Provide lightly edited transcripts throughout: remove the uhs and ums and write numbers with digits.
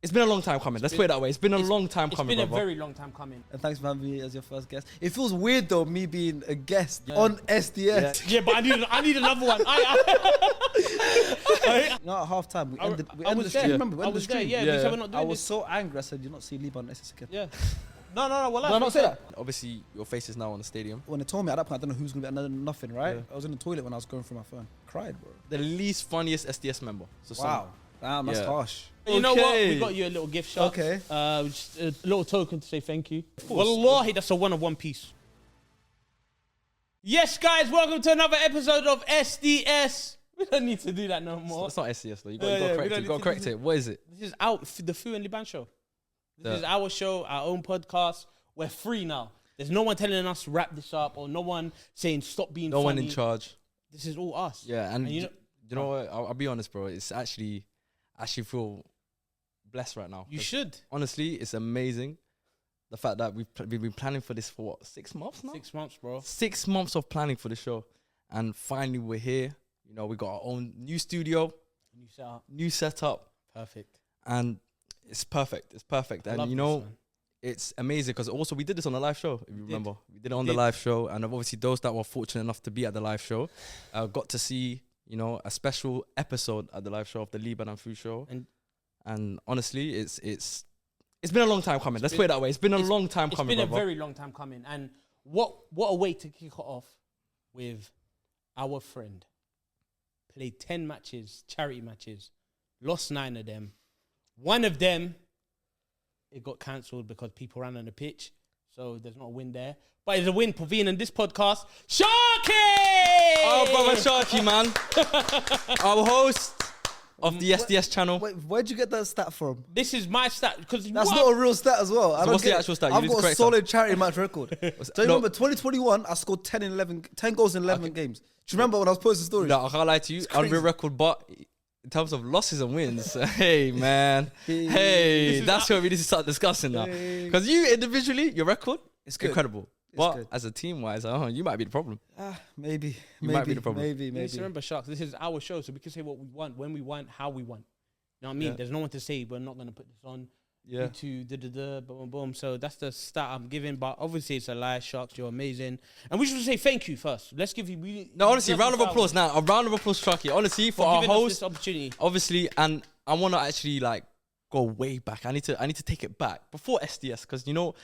It's been a long time coming. Let's put it that way. It's been a long time coming, It's been a very long time coming. And thanks for having me as your first guest. It feels weird though, me being a guest on SDS. Yeah, but I need another one. At half time, we ended the there. stream. Remember, we I ended was the there, stream. yeah. We said we're not doing I was this. so angry. I said, "You're not seeing Liban SDS again." Yeah. No. Well, Did I not say that? Obviously, your face is now on the stadium. When they told me at that point, I don't know who's gonna be another nothing, right? I was in the toilet when I was going through my phone. Cried, bro. The least funniest SDS member. So Wow. Damn, that's harsh. You know what? We got you a little gift shop. Okay. Just a little token to say thank you. Wallahi, that's a one piece. Yes, guys, welcome to another episode of SDS. We don't need to do that no more. It's not SDS though. You got to correct it. What is it? This is the Fu and Liban show. This is our show, our own podcast. We're free now. There's no one telling us to wrap this up or no one saying stop being funny. No one in charge. This is all us. Yeah, and you know what? I'll be honest, bro. It's actually feel blessed right now. You should. Honestly, it's amazing. The fact that we've been planning for this for what, 6 months now? 6 months, bro. 6 months of planning for the show. And finally we're here. You know, we got our own new studio. New setup. Perfect. And it's perfect. It's perfect. And you know, it's amazing because also we did this on a live show, if you remember. We did it on the live show. And obviously those that were fortunate enough to be at the live show got to see, you know, a special episode at the live show of the Liban Fuizzy show. And honestly, it's been a long time coming. Let's put it that way. It's been a long time coming. It's been a very long time coming. And what a way to kick it off with our friend. Played 10 matches, charity matches, lost 9 of them. One of them, it got cancelled because people ran on the pitch. So there's not a win there. But it's a win for being in this podcast. Sharky! Oh, brother Sharky, man. Our host of the SDS channel. Wait, where'd you get that stat from? This is my stat. That's not a real stat as well. So what's the actual stat? I've got a solid charity match record. So you remember 2021, I scored 10 goals in 11 games. Do you remember when I was posting stories? No, I can't lie to you. Unreal record, but in terms of losses and wins, hey, man. Hey, that's where we need to start discussing now. Because you individually, your record, it's incredible. But as a team-wise, you might be the problem. Maybe. You might be the problem. Maybe. Remember, Sharks, this is our show, so we can say what we want, when we want, how we want. You know what I mean? Yeah. There's no one to say, we're not going to put this on. Yeah. YouTube, boom, boom. So that's the start I'm giving. But obviously, it's a lie. Sharks, you're amazing. And we should say thank you first. Let's give you... No, honestly, round of applause now. A round of applause, Sharky. Honestly, for our host. This opportunity. Obviously, and I want to actually, like, go way back. I need to take it back. Before SDS, because, you know...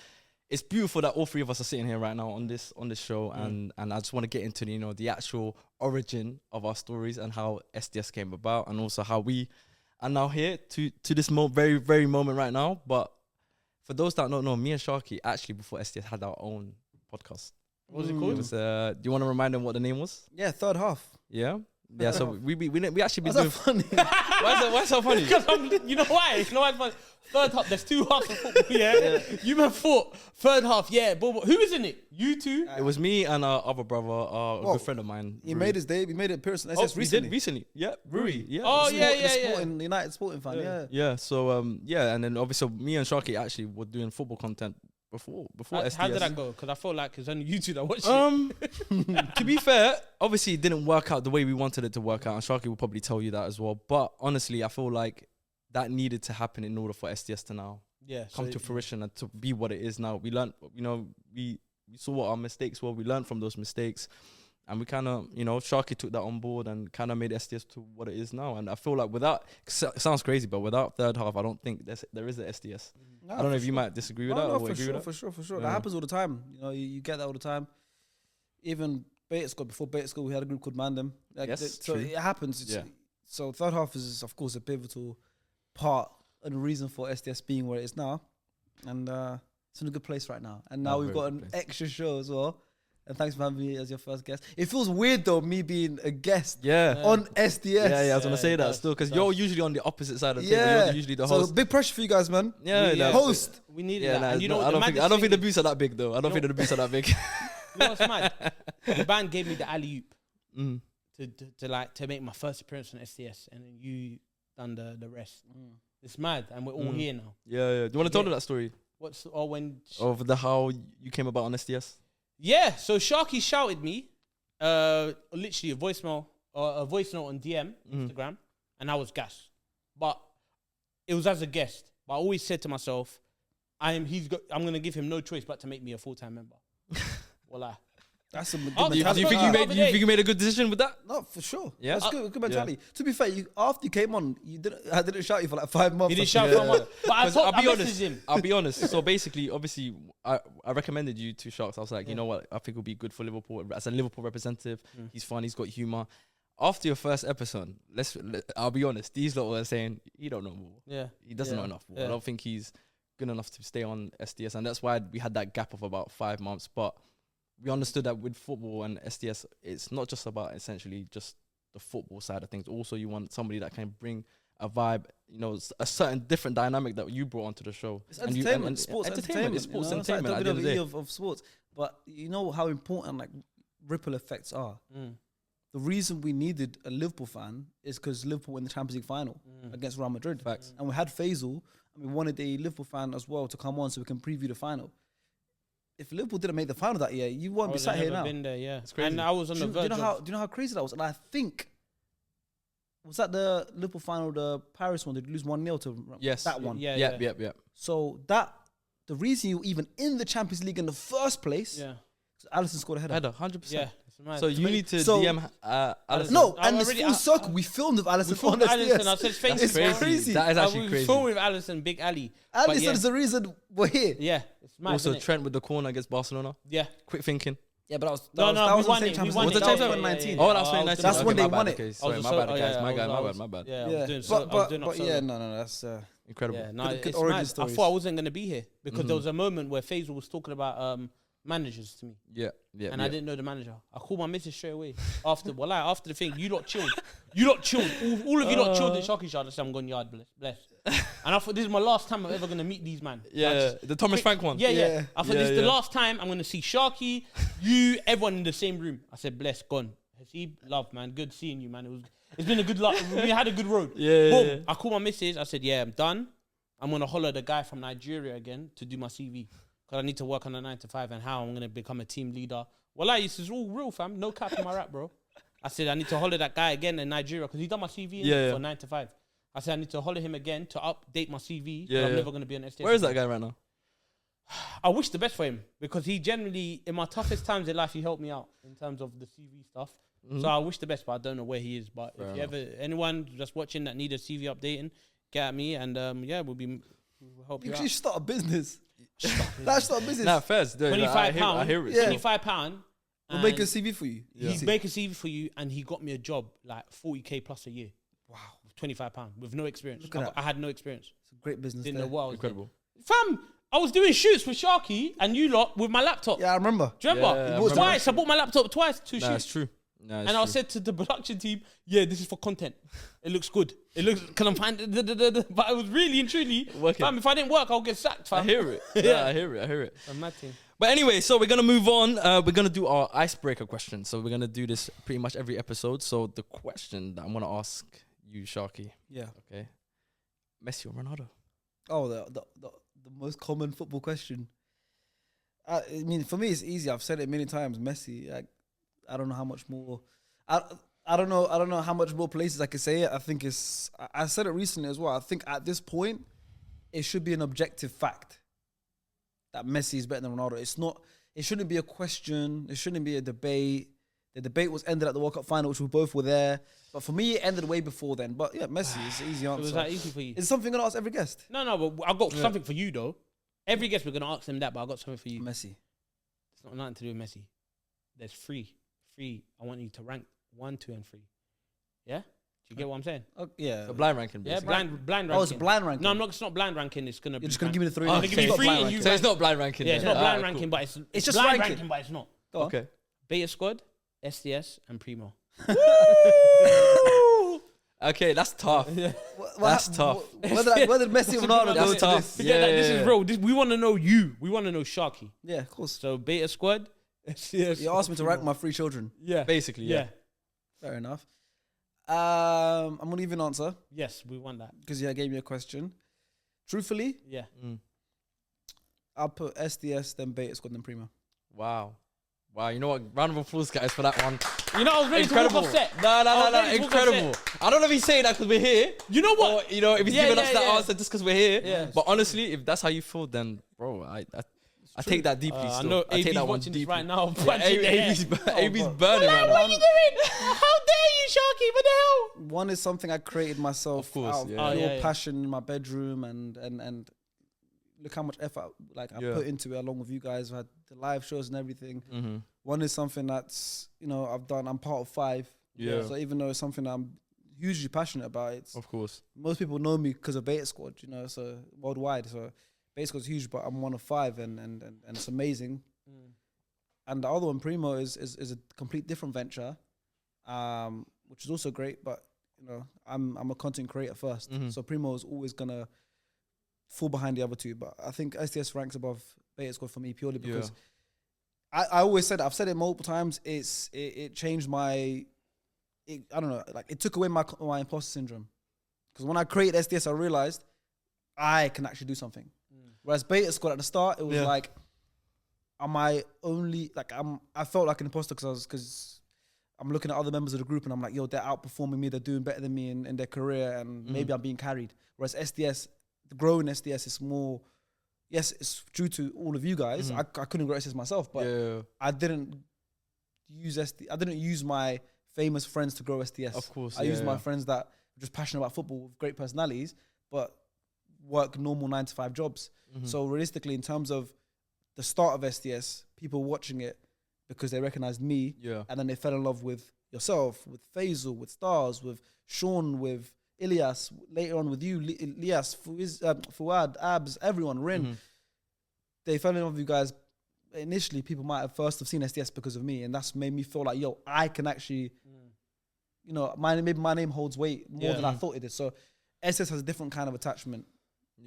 It's beautiful that all three of us are sitting here right now on this show, and I just want to get into the actual origin of our stories and how SDS came about, and also how we are now here to this very very moment right now. But for those that don't know, me and Sharky actually before SDS had our own podcast. What was it called? It was, do you want to remind them what the name was? Yeah, third half. Yeah. Yeah, so we actually been doing. Funny? Why is that funny? Because you know why? You know why it's funny? Third half, there's 2 halves of football, yeah? You man thought, third half, yeah. But who was in it? You two? It was me and our other brother, a good friend of mine. He made his debut. He made it appearance. Recently. Yeah, Rui. Yeah. Oh, The United sporting fan, yeah. Yeah, so, and then obviously me and Sharky actually were doing football content before SDS. How did that go? Because I felt like it's only you two that watched it. To be fair, obviously it didn't work out the way we wanted it to work out, and Sharky will probably tell you that as well. But honestly, I feel like that needed to happen in order for SDS to now come to fruition and to be what it is now. We learned, we saw what our mistakes were. We learned from those mistakes, and we kind of, Sharky took that on board and kind of made SDS to what it is now. And I feel like it sounds crazy, but without third half, I don't think there is a SDS. No, I don't know if you might disagree with that or agree with that. For sure. That happens all the time. You get that all the time. Even Beta Squad, before Beta Squad, we had a group called Mandem. So it happens. So third half is, of course, a pivotal part and the reason for SDS being where it is now. And it's in a good place right now. And now we've got an extra show as well. And thanks for having me as your first guest. It feels weird though, me being a guest on SDS. Yeah, I was gonna say that still, because you're usually on the opposite side of the table. You're usually the host. So big pressure for you guys, man. Host. We needed that. And I don't think the boots are that big though. I don't think the boots are that big. You know what's mad? The band gave me the alley-oop to make my first appearance on SDS, and then you done the rest. It's mad, and we're all here now. Yeah. Do you want to tell them that story? Of how you came about on SDS? Yeah, so Sharky shouted me, literally a voice note on DM, Instagram, and I was gassed. But it was as a guest. But I always said to myself, I'm going to give him no choice but to make me a full-time member. Wallah. That's a good Oh, Do you mentality. think you made a good decision with that? No, for sure. Yeah? That's good mentality. To be fair, after you came on, I didn't shout you for like 5 months. He didn't shout for a month. But I messaged him. I'll be honest. So basically, obviously, I recommended you to Sharks. I was like, you know what? I think it'll be good for Liverpool. As a Liverpool representative, he's fun, he's got humour. After your first episode, I'll be honest, these lot were saying, he don't know more. Yeah. He doesn't know enough more. I don't think he's good enough to stay on SDS. And that's why we had that gap of about 5 months. But we understood that with football and SDS, it's not just about essentially just the football side of things. Also, you want somebody that can bring a vibe, you know, a certain different dynamic that you brought onto the show. It's entertainment, sports entertainment. It's sports you know? entertainment. It's At the end of the day. of sports. But you know how important like ripple effects are. The reason we needed a Liverpool fan is because Liverpool won the Champions League final against Real Madrid. Facts. And we had Faisal, and we wanted a Liverpool fan as well to come on so we can preview the final. If Liverpool didn't make the final that year, you won't be sat here now. Been there, yeah. It's crazy. And I was on the verge. Do you know how crazy that was? And I think, was that the Liverpool final, the Paris one? Did you lose 1-0 to that one? Yeah. So the reason you even in the Champions League in the first place, Alisson scored a header. 100%. Yeah. So you need to DM Alisson. No, and it's full circle. We filmed with Alisson. We filmed with Alisson. I said, thank you. It's crazy. That is actually we crazy. filmed with Alisson, Big Ali. Alisson's the reason we're here. Yeah. It's mad, Also, isn't it? Trent with the corner against Barcelona. Yeah. Quick thinking. Yeah, but we won it. the We same Champions won League. it. Was the Yeah, 2019? Oh, that was 2019. That's when they my bad, won it. okay. Sorry, my bad, guys. My bad. Yeah, I was doing But yeah, no, that's Incredible. Yeah, no, Good it's origin mad. I stories. thought I wasn't going to be here because there was a moment where Faisal was talking about managers to me. Yeah. And I didn't know the manager. I called my missus straight away after the thing. You lot chilled. All of you lot chilled in Sharky Shard. I said, I'm going yard, bless. And I thought this is my last time I'm ever going to meet these man. Yeah, the Thomas Frank one. Yeah. I thought this is the last time I'm going to see Sharky, you, everyone in the same room. I said, bless, gone. Hasib, love, man. Good seeing you, man. It's been a good luck. We had a good road. Boom. I called my missus. I said, yeah, I'm done. I'm going to holler the guy from Nigeria again to do my CV. Because I need to work on a 9 to 5 and how I'm going to become a team leader. Well, this is all real, fam. No cap in my rap, bro. I said, I need to holler that guy again in Nigeria because he done my CV for 9 to 5. I said, I need to holler him again to update my CV. I'm never going to be on SDS. Where is that guy right now? I wish the best for him because he generally, in my toughest times in life, he helped me out in terms of the CV stuff. So I wish the best, but I don't know where he is. But if anyone just watching that need a CV updating, get at me and we'll help you out. You should start a business. That's start a business. Nah, first. £25. I hear it. Yeah. £25. We'll make a CV for you. He's making a CV for you, and he got me a job like 40k plus a year. Wow, £25 with no experience. I had no experience. It's a great business. Didn't know what I was Incredible. doing. Fam, I was doing shoots with Sharky and you lot with my laptop. Yeah, I remember. Do you remember? Yeah, I remember. Twice. I bought my laptop twice to Nah, shoot. it's true. And I said to the production team, yeah, this is for content. It looks good. It looks, because I'm finding, but it was really and truly, fam, if I didn't work, I'll get sacked, fam. I hear it. Yeah, I hear it. A mad thing. But anyway, so we're going to move on. We're going to do our icebreaker question. So we're going to do this pretty much every episode. So the question that I'm going to ask you, Sharky. Yeah. Okay. Messi or Ronaldo? Oh, the most common football question. I mean, for me, it's easy. I've said it many times. Messi. I don't know how much more. I don't know how much more places I could say it. I think it's. I said it recently as well. I think at this point, it should be an objective fact that Messi is better than Ronaldo. It's not. It shouldn't be a question. It shouldn't be a debate. The debate was ended at the World Cup final, which we both were there. But for me, it ended way before then. But yeah, Messi is an easy answer. So was that easy for you? Is it something I'm gonna ask every guest? No, but I've got something for you though. Every guest we're gonna ask them that, but I've got something for you. Messi. It's not nothing to do with Messi. There's three. I want you to rank 1, 2, and 3. Yeah? Do you get what I'm saying? Oh, yeah. A blind ranking, Yeah, basically. blind ranking. Oh, it's a blind ranking. No, it's not blind ranking. It's gonna be. You're just gonna give me the 3. I'm gonna give you 3 and you. So it's not blind ranking. Yeah, it's then. not blind Alright, ranking, but it's just blind ranking. but it's not. Go on. Okay. Beta Squad, SDS, and Primo. Okay, that's tough. That's tough. Where did Messi and Ronaldo go That's to tough. this? Forget that. This is real. We want to know you. We want to know Sharky. Yeah, of course. So Beta Squad, SDS. You asked me to rank my 3 children. Yeah. Basically, yeah. Fair enough. I'm gonna leave you an answer Yes, we want that. because you gave me a question. Truthfully, Yeah. I'll put SDS, then Beta Squad, then Primo. Wow. Wow, you know what? Round of applause, guys, for that one. You know, I was ready to walk off set. No, incredible. I don't know if he's saying that because we're here. You know what? Or, you know, if he's giving us that answer just because we're here. Yeah. But honestly, if that's how you feel, then, bro, I take that deeply still. I know I take AB's that one watching deeply. this right now. AB's burning right now. What are you doing? How dare you, Sharky? What the hell? One is something I created myself. Of course, out of yeah. pure passion in my bedroom, and look how much effort I put into it along with you guys. I had the live shows and everything. Mm-hmm. One is something that's, you know, I've done. I'm part of 5. Yeah. So even though it's something that I'm hugely passionate about, it's Of course. most people know me because of Beta Squad, you know, so worldwide. So Beta Squad's huge, but I'm one of 5, and it's amazing. And the other one, Primo, is a complete different venture, which is also great. But you know, I'm a content creator first, so Primo is always gonna fall behind the other two. But I think SDS ranks above Beta Squad for me purely because I always said, I've said it multiple times. It changed my, I don't know, like it took away my imposter syndrome. Because when I created SDS, I realized I can actually do something. Whereas Beta Squad at the start, it was like, am I only like I felt like an imposter because I'm looking at other members of the group and I'm like, yo, they're outperforming me, they're doing better than me in their career, and maybe I'm being carried. Whereas SDS, the growing SDS is more, yes, it's due to all of you guys. I couldn't grow SDS myself, but I didn't use my famous friends to grow SDS. Of course, I used my friends that were just passionate about football with great personalities, but work normal 9-to-5 jobs. So realistically, in terms of the start of SDS, people watching it because they recognized me, and then they fell in love with yourself, with Faisal, with Stars, with Sean, with Ilyas, later on with you, Ilyas, Fuad, Abs, everyone, Rin. They fell in love with you guys. Initially, people might have first have seen SDS because of me, and that's made me feel like, yo, I can actually, you know, maybe my name holds weight more than I thought it did. So SDS has a different kind of attachment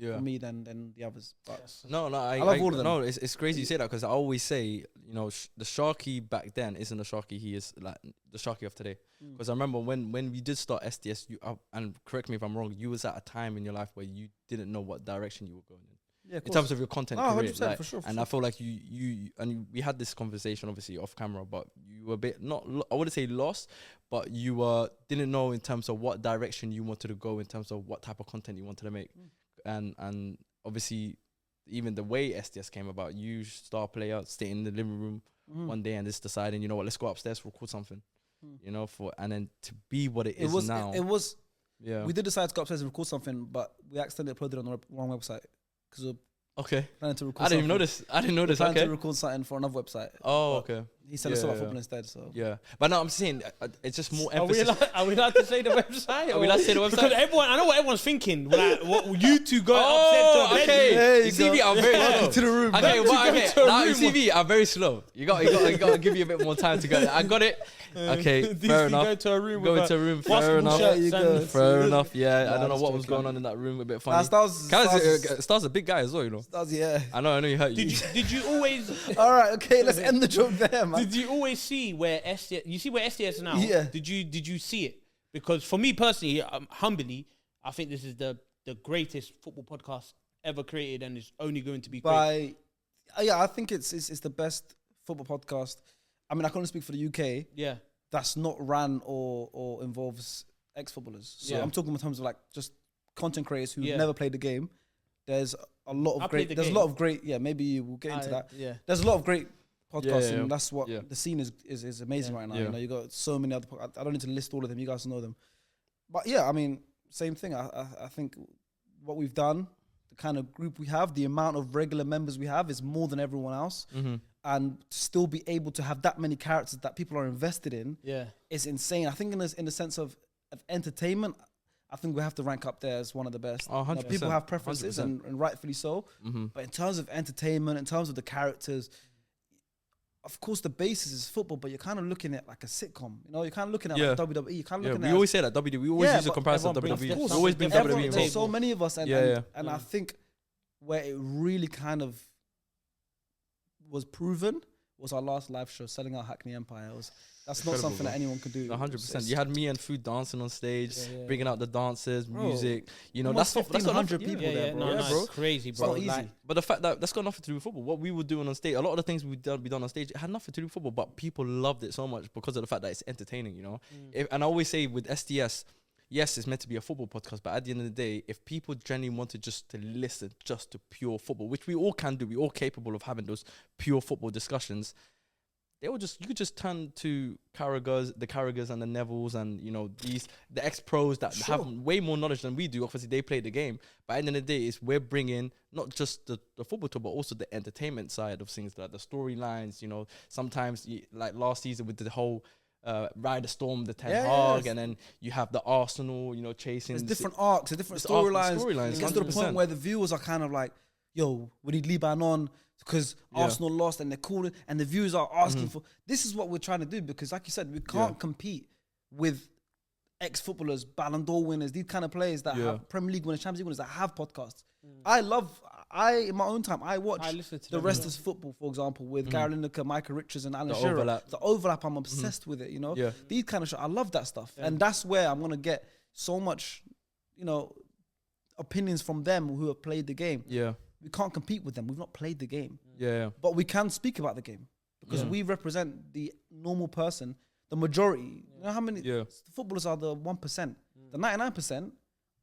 for me than the others. But No, I love all of them. No, it's crazy you say that because I always say, you know, the Sharky back then isn't the Sharky he is, like the Sharky of today. Because I remember when we did start SDS, and correct me if I'm wrong, you was at a time in your life where you didn't know what direction you were going in. In terms of your content career. 100%, like, for sure. I feel like you and we had this conversation obviously off camera, but you were a bit I wouldn't say lost, but you didn't know in terms of what direction you wanted to go in terms of what type of content you wanted to make. And obviously even the way SDS came about, you star player stay in the living room one day and just deciding, you know what, let's go upstairs, record something. You know, and then to be what it is now. It was we did decide to go upstairs and record something, but we accidentally uploaded it on the wrong website. Because we're planning to record I didn't notice. Planning to record something for another website. Oh, okay. He said it's about football instead. So but no, I'm saying it's just more emphasis. Are we allowed to say the website? Are we allowed to say the website? Because I know what everyone's thinking. Like, what you two go upstairs to a okay. bedroom. You see me, I'm very slow. To the room. Okay, now you see me, I'm very slow. You got to give you a bit more time to go. I got it. Okay, fair enough. Go to a room. Go into a room. Fair enough. Fair enough. Yeah, I don't know what was going on in that room. A bit funny. Star's a big guy as well, you know. Stars, yeah. I know you hurt you. Did you always? All right, okay, let's end the joke there, man. Did you always see where SDS? You see where SDS is now? Yeah. Did you see it? Because for me personally, humbly, I think this is the greatest football podcast ever created, and it's only going to be great. I think it's the best football podcast. I mean, I can only speak for the UK. Yeah. That's not ran or involves ex-footballers. So I'm talking in terms of like just content creators who never played the game. There's a lot of great. Yeah, maybe we'll get into that. Yeah. There's a lot of great podcasts, and that's what the scene is amazing right now. You know, you got so many other. I don't need to list all of them. You guys know them. But yeah, I mean, same thing. I think what we've done, the kind of group we have, the amount of regular members we have is more than everyone else. And to still be able to have that many characters that people are invested in is insane. I think in the sense of entertainment, I think we have to rank up there as one of the best. 100%. People have preferences, and rightfully so. But in terms of entertainment, in terms of the characters, of course the basis is football, but you're kind of looking at like a sitcom. You know, you're kind of looking at like WWE. You're kind of looking at. We always say that WWE. We always use a comparison to WWE. We've always been WWE involved. There's so many of us, and I think where it really kind of was proven was our last live show, Selling Out Hackney Empire. That's not something that anyone can do. 100%. You had me and Food dancing on stage, bringing out the dancers, music. You know, that's 1,500 people there, bro. No, it's crazy, bro. It's not easy. But the fact that that's got nothing to do with football. What we were doing on stage, a lot of the things we done on stage, it had nothing to do with football, but people loved it so much because of the fact that it's entertaining, you know. And I always say with SDS, yes, it's meant to be a football podcast, but at the end of the day, if people genuinely wanted just to listen just to pure football, which we all can do, we're all capable of having those pure football discussions, you could just turn to the Carragers and the Nevilles and, you know, the ex-pros that have way more knowledge than we do. Obviously, they play the game. But at the end of the day, we're bringing not just the football talk, but also the entertainment side of things, like the storylines, you know. Sometimes, like last season with the whole Ride the Storm, the Ten Hag, and then you have the Arsenal, you know, chasing. There's different arcs, there's different storylines. It gets to the point where the viewers are kind of like, yo, we need Liban on because Arsenal lost and they're calling, and the viewers are asking for. This is what we're trying to do because, like you said, we can't compete with ex-footballers, Ballon d'Or winners, these kind of players that have Premier League winners, Champions League winners that have podcasts. In my own time, I watch the rest of football, for example, with Gary Lineker, Michael Richards, and Alan Shearer. The overlap, I'm obsessed with it, you know? Yeah. These kind of shows, I love that stuff. And that's where I'm going to get so much, you know, opinions from them who have played the game. Yeah. We can't compete with them. We've not played the game. Yeah. But we can speak about the game because we represent the normal person, the majority. You know how many footballers are the 1%? The 99%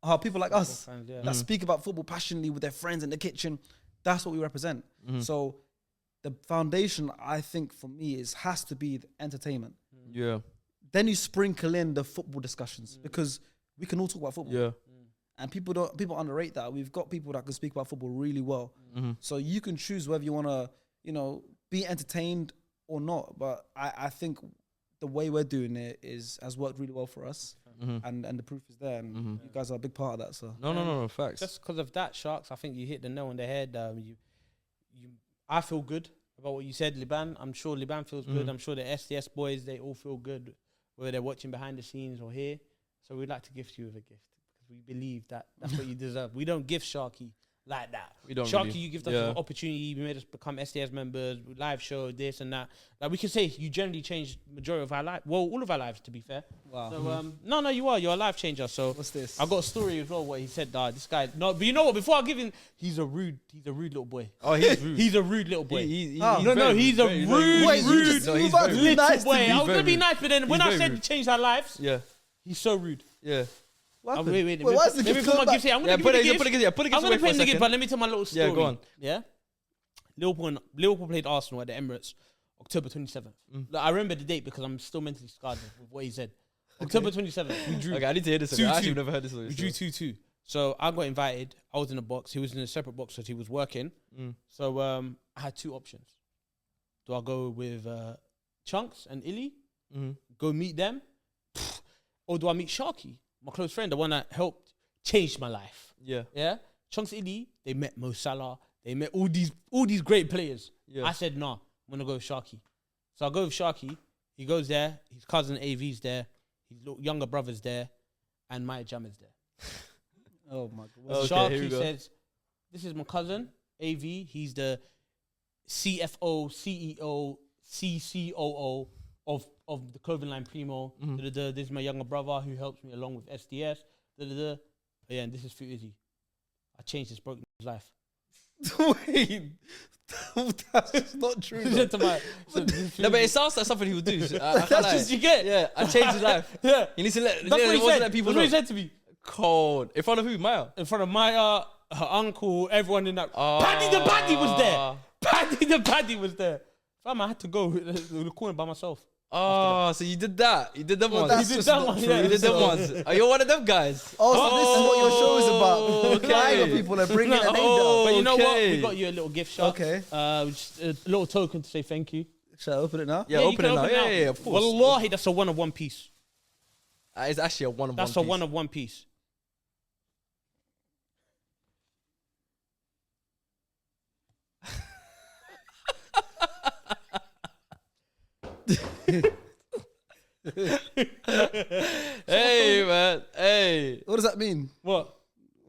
are people like us that speak about football passionately with their friends in the kitchen. That's what we represent. So the foundation, I think, for me, has to be the entertainment. Yeah. Then you sprinkle in the football discussions because we can all talk about football. Yeah. And people underrate that. We've got people that can speak about football really well. So you can choose whether you want to, you know, be entertained or not. But I think the way we're doing it has worked really well for us. And the proof is there. And you guys are a big part of that. So No, facts. Just because of that, Sharks, I think you hit the nail on the head. I feel good about what you said, Liban. I'm sure Liban feels good. I'm sure the SDS boys, they all feel good, whether they're watching behind the scenes or here. So we'd like to gift you with a gift. We believe that that's what you deserve. We don't give Sharky like that. We don't Sharky, really. You give us an opportunity. You made us become SDS members, live show, this and that. Like we can say you generally changed majority of our life. Well, all of our lives, to be fair. Wow. So, no, you are. You're a life changer. So what's this? I got a story as well. What he said. This guy. No, but you know what? Before I give him, he's a rude little boy. Oh, he's rude. He's a rude little boy. He's a rude little boy. I was gonna be nice, but then when I said change our lives, he's so rude. Yeah. Wait. Let me put my gift here. I'm going to put a gift in the gift, but let me tell my little story. Yeah, go on. Yeah? Liverpool played Arsenal at the Emirates, October 27th. Like, I remember the date because I'm still mentally scarred with what he said. October 27th, we drew. Okay, I need to hear this. I actually never heard this. We drew 2-2. So I got invited. I was in a box. He was in a separate box because he was working. So I had two options. Do I go with Chunks and Illy? Go meet them? Or do I meet Sharky? My close friend, the one that helped change my life. Yeah. Chunks Illy, they met Mo Salah. They met all these great players. Yeah. I said, nah, I'm gonna go with Sharky. So I go with Sharky. He goes there. His cousin AV's there. His younger brother's there, and Maya Jammer's there. Oh my God. Sharky says, "This is my cousin AV. He's the CFO, CEO, CCOO of the clothing line Primo. This is my younger brother who helps me along with SDS. Yeah, and this is Fuizzy. I changed this broken life." Wait, that's not true. No, but it sounds like something he would do. That's just you get. Yeah, I changed his life. Yeah, he needs to let. That's what he said. That's what he said to me. Cold. In front of who? Maya. In front of Maya, her uncle, everyone in that. Paddy the Paddy was there. Paddy the Paddy was there. Fam, I had to go to the corner by myself. Oh, so you did that. You did them once. You did that one. Yeah, you did them once. Are you one of them guys? Oh, so this is what your show is about. Okay. People are bringing their name down. But you know what? We got you a little gift shop. Okay. Just a little token to say thank you. Shall I open it now? Yeah, open it now. Yeah, of course. Wallahi, that's a one of one piece. It's actually a one of one piece. That's a one of one piece. Hey man, hey. What does that mean? What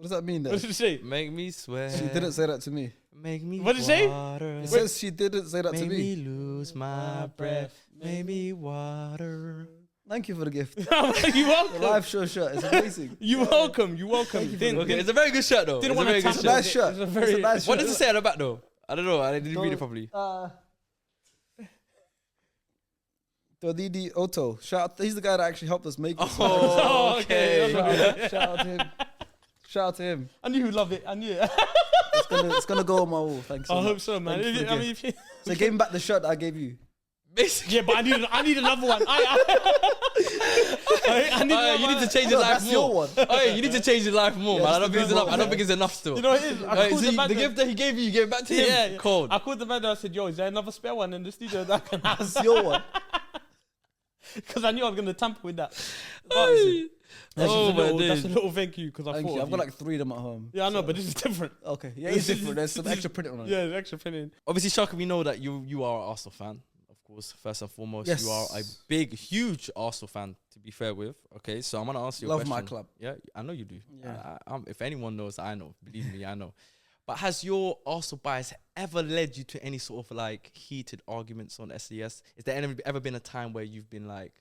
does that mean then? What did you say? Make me swear. She didn't say that to me. Make me What did it say? water. It says she didn't say that to Make me me. lose my breath. Make me water. Thank you for the gift. You welcome. The live show shirt. It's amazing. You welcome. You welcome. Okay, it's a very good shirt though. Didn't It's a want very to good touch shirt. Nice shirt. It's a very nice What shirt. does it say at the back though? I don't know. I didn't read it properly. Dodidi Otto. Shout out. He's the guy that actually helped us make it. Oh, okay. Shout out to him. Shout out to him. I knew you'd love it. I knew it. It's gonna go on my wall. Thanks. I hope so, man. Thank you for the I mean, So give him back the shirt that I gave you. Basically, yeah, but I need another one. I need you need to change your life That's your more. one. You need to change your life more, Yeah, man. I just don't think it's the enough. I don't think it's enough still. You know what it is? I called So the man the that- gift that he gave you gave it back to him. Yeah, yeah. Cold. I called the man and I said, "Yo, is there another spare one in the studio that I can have?" That's your one. Because I knew I was gonna tamper with that. Hey. That's, Oh, just a little, my that's a days. little thank you because I Thank thought you. of I've got like 3 of them at home. yeah, I know, but this is different. Okay. Yeah, it's different. There's some extra printing on it. Yeah, extra printing. Obviously, Sharky, we know that you are an Arsenal fan. Of course, first and foremost, Yes. you are a big, huge Arsenal fan, to be fair with. Okay, so I'm going to ask you a Love question. my club. Yeah, I know you do. Yeah. If anyone knows, I know. Believe me, I know. But has your Arsenal bias ever led you to any sort of like heated arguments on SDS? Is there ever been a time where you've been like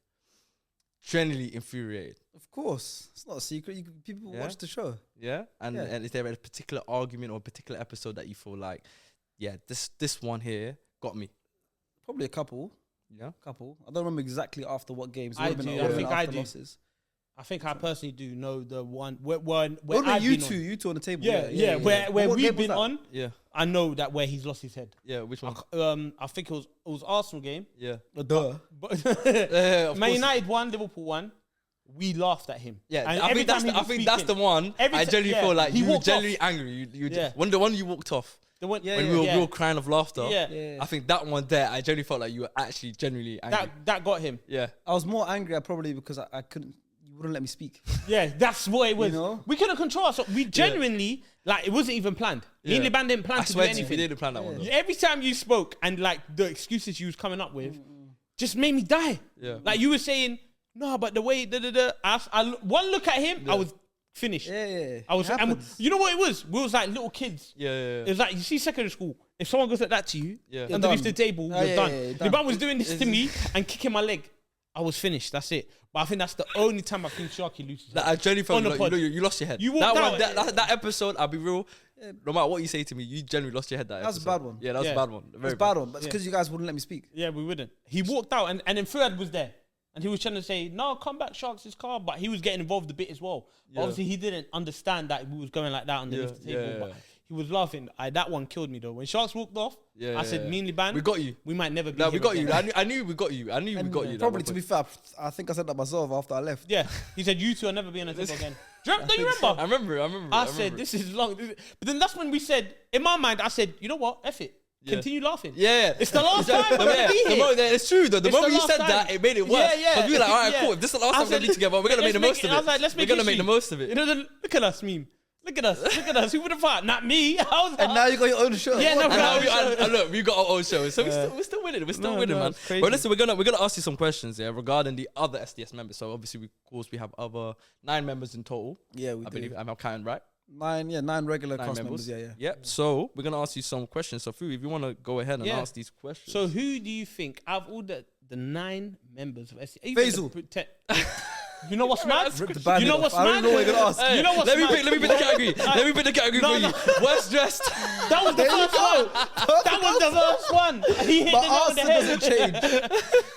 genuinely infuriated? Of course. It's not a secret. People Yeah? watch the show. Yeah? And Yeah. is there a particular argument or a particular episode that you feel like, yeah, this one here got me? Probably a couple. Yeah? I don't remember exactly after what games. It I would've been- do. it would've I been think I after do. losses. I think I personally do know the one where What about I've you been two? on. You two on the table. Yeah, where What we've game was been that? on. Yeah. I know that where he's lost his head. Yeah, which one? I think it was Arsenal game. Yeah. Duh. But Of Man course. United won, Liverpool won. We laughed at him. Yeah, And I every think that's time he I was think that's the speaking- one. every I ti- genuinely yeah, feel like he you were walked genuinely off. angry. You Yeah. when the one you walked off The one, Yeah, when yeah, we were crying of laughter. Yeah. Yeah. I think that one there, I genuinely felt like you were actually genuinely angry. that got him. Yeah, I was more angry probably because I couldn't. You wouldn't let me speak. Yeah, that's what it was. You know? We couldn't control ourselves. We genuinely, like, it wasn't even planned. Me and Yeah. Liban didn't plan I to do swear to you, anything. we didn't plan that one. Though. Every time you spoke and like the excuses you was coming up with just made me die. Yeah. Like you were saying, no, but the way one look at him, I was finished. Yeah. I was, It and happens. you know what it was? We was like little kids. Yeah, It was like you see secondary school. If someone goes like that to you, Yeah. underneath You're the table, Oh, you're yeah, done. yeah, you're The done. man was doing this to me and kicking my leg. I was finised. That's it. But I think that's the only time I think Sharky loses. That I genuinely felt On the like, pod. you lost your head. You that walked one, out. that episode, I'll be real. No matter what you say to me, you genuinely lost your head. That That's a episode. bad one. Yeah, that was Yeah. a bad one. It's Very a bad one, but it's Yeah. because you guys wouldn't let me speak. Yeah, we wouldn't. He walked out and then Fuad was there. And he was trying to say, no, come back, Sharks' car. But he was getting involved a bit as well. But Yeah. obviously, he didn't understand that we was going like that underneath Yeah, the table. yeah, But yeah. he was laughing. That one killed me, though. When Sharks walked off, Yeah, I said, yeah. me and Liban, We got you. we might never be No, here we got again. you. I knew we got you. I knew we got you. Probably to be fair, I think I said that myself after I left. Yeah. He said, you two will never be on a table again. Do you remember? I remember. I said, this is long. But then that's when we said, in my mind, I said, you know what? F it. Yeah. Continue laughing. Yeah, It's the last time we're gonna be here. It's true though. The It's moment the you last said time. that, it made it worse. Yeah, yeah. Because we were like, all right, Yeah. cool. If this is the last I time we're gonna said, be together, we're gonna make the let's most of I it. was like, let's We're make gonna make history. the most of it. You know, look at us meme. Look at us. Look at us. Who would have thought? Not me. I was And now you got your own show. Yeah, no, And now we, show. and look, we got our own show, so we're still winning. We're still winning, man. it's crazy. But listen, we're gonna ask you some questions, yeah, regarding the other SDS members. So obviously, of course, we have other 9 members in total. Yeah, we I do. believe I'm counting right. 9 regular 9 cast members. members. Yeah. Yep. So we're gonna ask you some questions. So Fu, if you wanna go ahead and Yeah. ask these questions. So who do you think out of all the 9 members of SC? Faisal. You know what's mad? Rip the band You know off. what's I don't mad? know what you're gonna ask. You know what's let me mad? pick the category. Let me pick the category No, for no. you. Worst dressed. That was the first one. That was the first one. He hit But the nail on the answer head. doesn't change.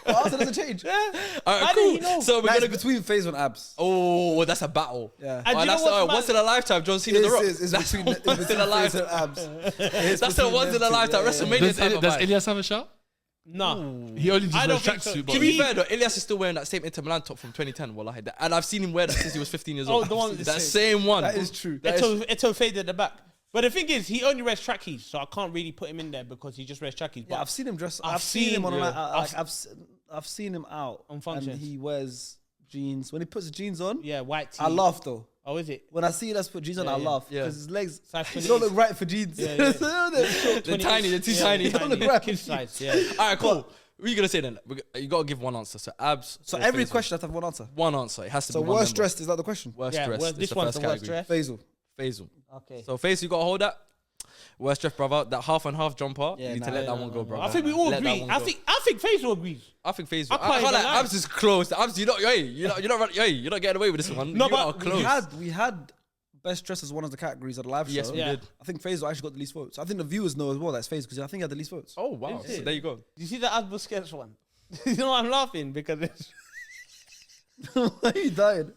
But answer doesn't change. All right, How did he cool. know? So we're That's gonna. between Faisal and Abs. Oh, that's a battle. Yeah. And Oh, you know that's what's mad? once in a lifetime. John Cena, The Rock. It's That's between a once in a Faisal lifetime. and Abs. That's a once in a lifetime WrestleMania type of Does vibe. Elias have a shout? No. He only I just don't wears think so. tracksuit, To To but be fair though, Elias is still wearing that same Inter Milan top from 2010. Wallahi, and I've seen him wear that since he was 15 years old. Oh, the one- that same one. That is true. Eto faded at the back. But the thing is, he only wears trackies, so I can't really put him in there because he just wears trackies. Yeah, But I've seen him dress. I've I've seen him on. seen- I've seen him out On and functions. he wears jeans. When he puts the jeans on, yeah, white tee. I laugh though. Oh, is it? When I see us put jeans on, I Yeah, laugh yeah. because his legs Size they 28. don't look right for jeans. Yeah, yeah. They're tiny. They're too tiny. Yeah, Don't look right. Kid size, yeah. All right, cool. What are you gonna say then? You gotta give one answer. So Abs. So or every Faisal? question has to have one answer. one answer. It has to So be one worst member. dressed, is that the question? Worst Yeah, dressed. well, is this the one's first the worst category. dress. Faisal. Faisal. Okay. So Faisal, you got to hold that. Worst dress, brother. That half and half jumper. You need to let that one go, bro. I think we all agree. I think Faisal agrees. I think Faisal. I can't like Abs is close. Abs, you're not getting away with this one. No, you are but close. We had best dress as one of the categories of the live show. Yes, we did. I think Faisal actually got the least votes. I think the viewers know as well that's Faisal because I think he had the least votes. Oh wow! So there you go. You see the Abs sketch one? You know why I'm laughing? Because it's Why are you dying?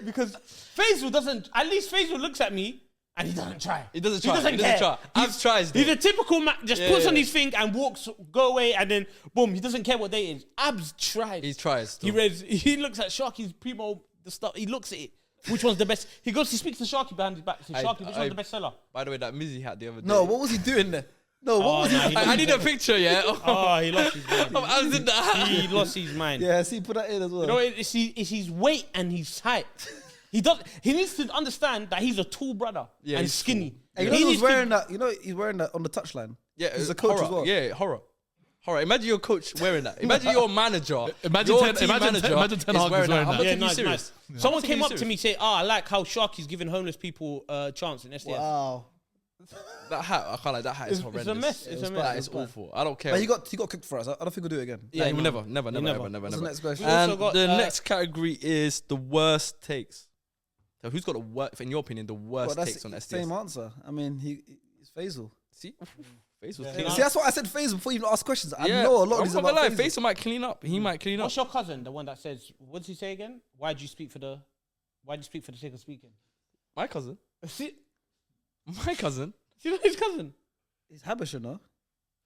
because Faisal doesn't. At least Faisal looks at me and he doesn't try. He doesn't try. care. Abs tries. Though. He's a typical man. Just puts on his thing and walks, go away, and then boom. He doesn't care what day it is. Abs tries. He tries. He reads. He looks at Sharky's Primo the stuff. He looks at it. Which one's the best? He goes. He speaks to Sharky behind his back. Sharky, which one's the best seller? By the way, that Messi hat the other day. No, what was he doing there? No, what was he? I need a picture, yeah. Oh, he lost his mind. Abs in the hat. He lost his mind. Yeah, see, put that in as well. You know, it's his weight and his height. He needs to understand that he's a tall brother and he's skinny. And you know he's wearing that. You know he's wearing that on the touchline. Yeah, he's a coach horror. as well. Yeah, horror. Imagine your coach wearing that. Imagine your manager. Imagine your 10 team Imagine manager 10 is Hag wearing that. I'm not Yeah, taking you nice, serious. nice. Someone I'm came taking up you to me saying, I like how Sharky's giving homeless people a chance in SDS. Wow. That hat, I can't like that hat is It's horrendous. a mess. It's a mess. That is awful. I don't care. But he got cooked for us. I don't think we'll do it again. Yeah, Yeah, he will no. never. What's the next question? We also And got, the next category is the worst takes. So who's got the worst, in your opinion, the worst Well, takes on SDS? Same answer. I mean, he's Faisal. See? Faisal Yeah. clean See, up. that's what I said Faisal before you even ask questions. I Yeah, know a lot of I'm these not about gonna lie, Faisal. Faisal might clean up. He might clean up. What's your cousin, the one that says, what does he say again? Why'd you speak for the sake of speaking? My cousin. See, My cousin. you know his cousin? He's Habesha, no?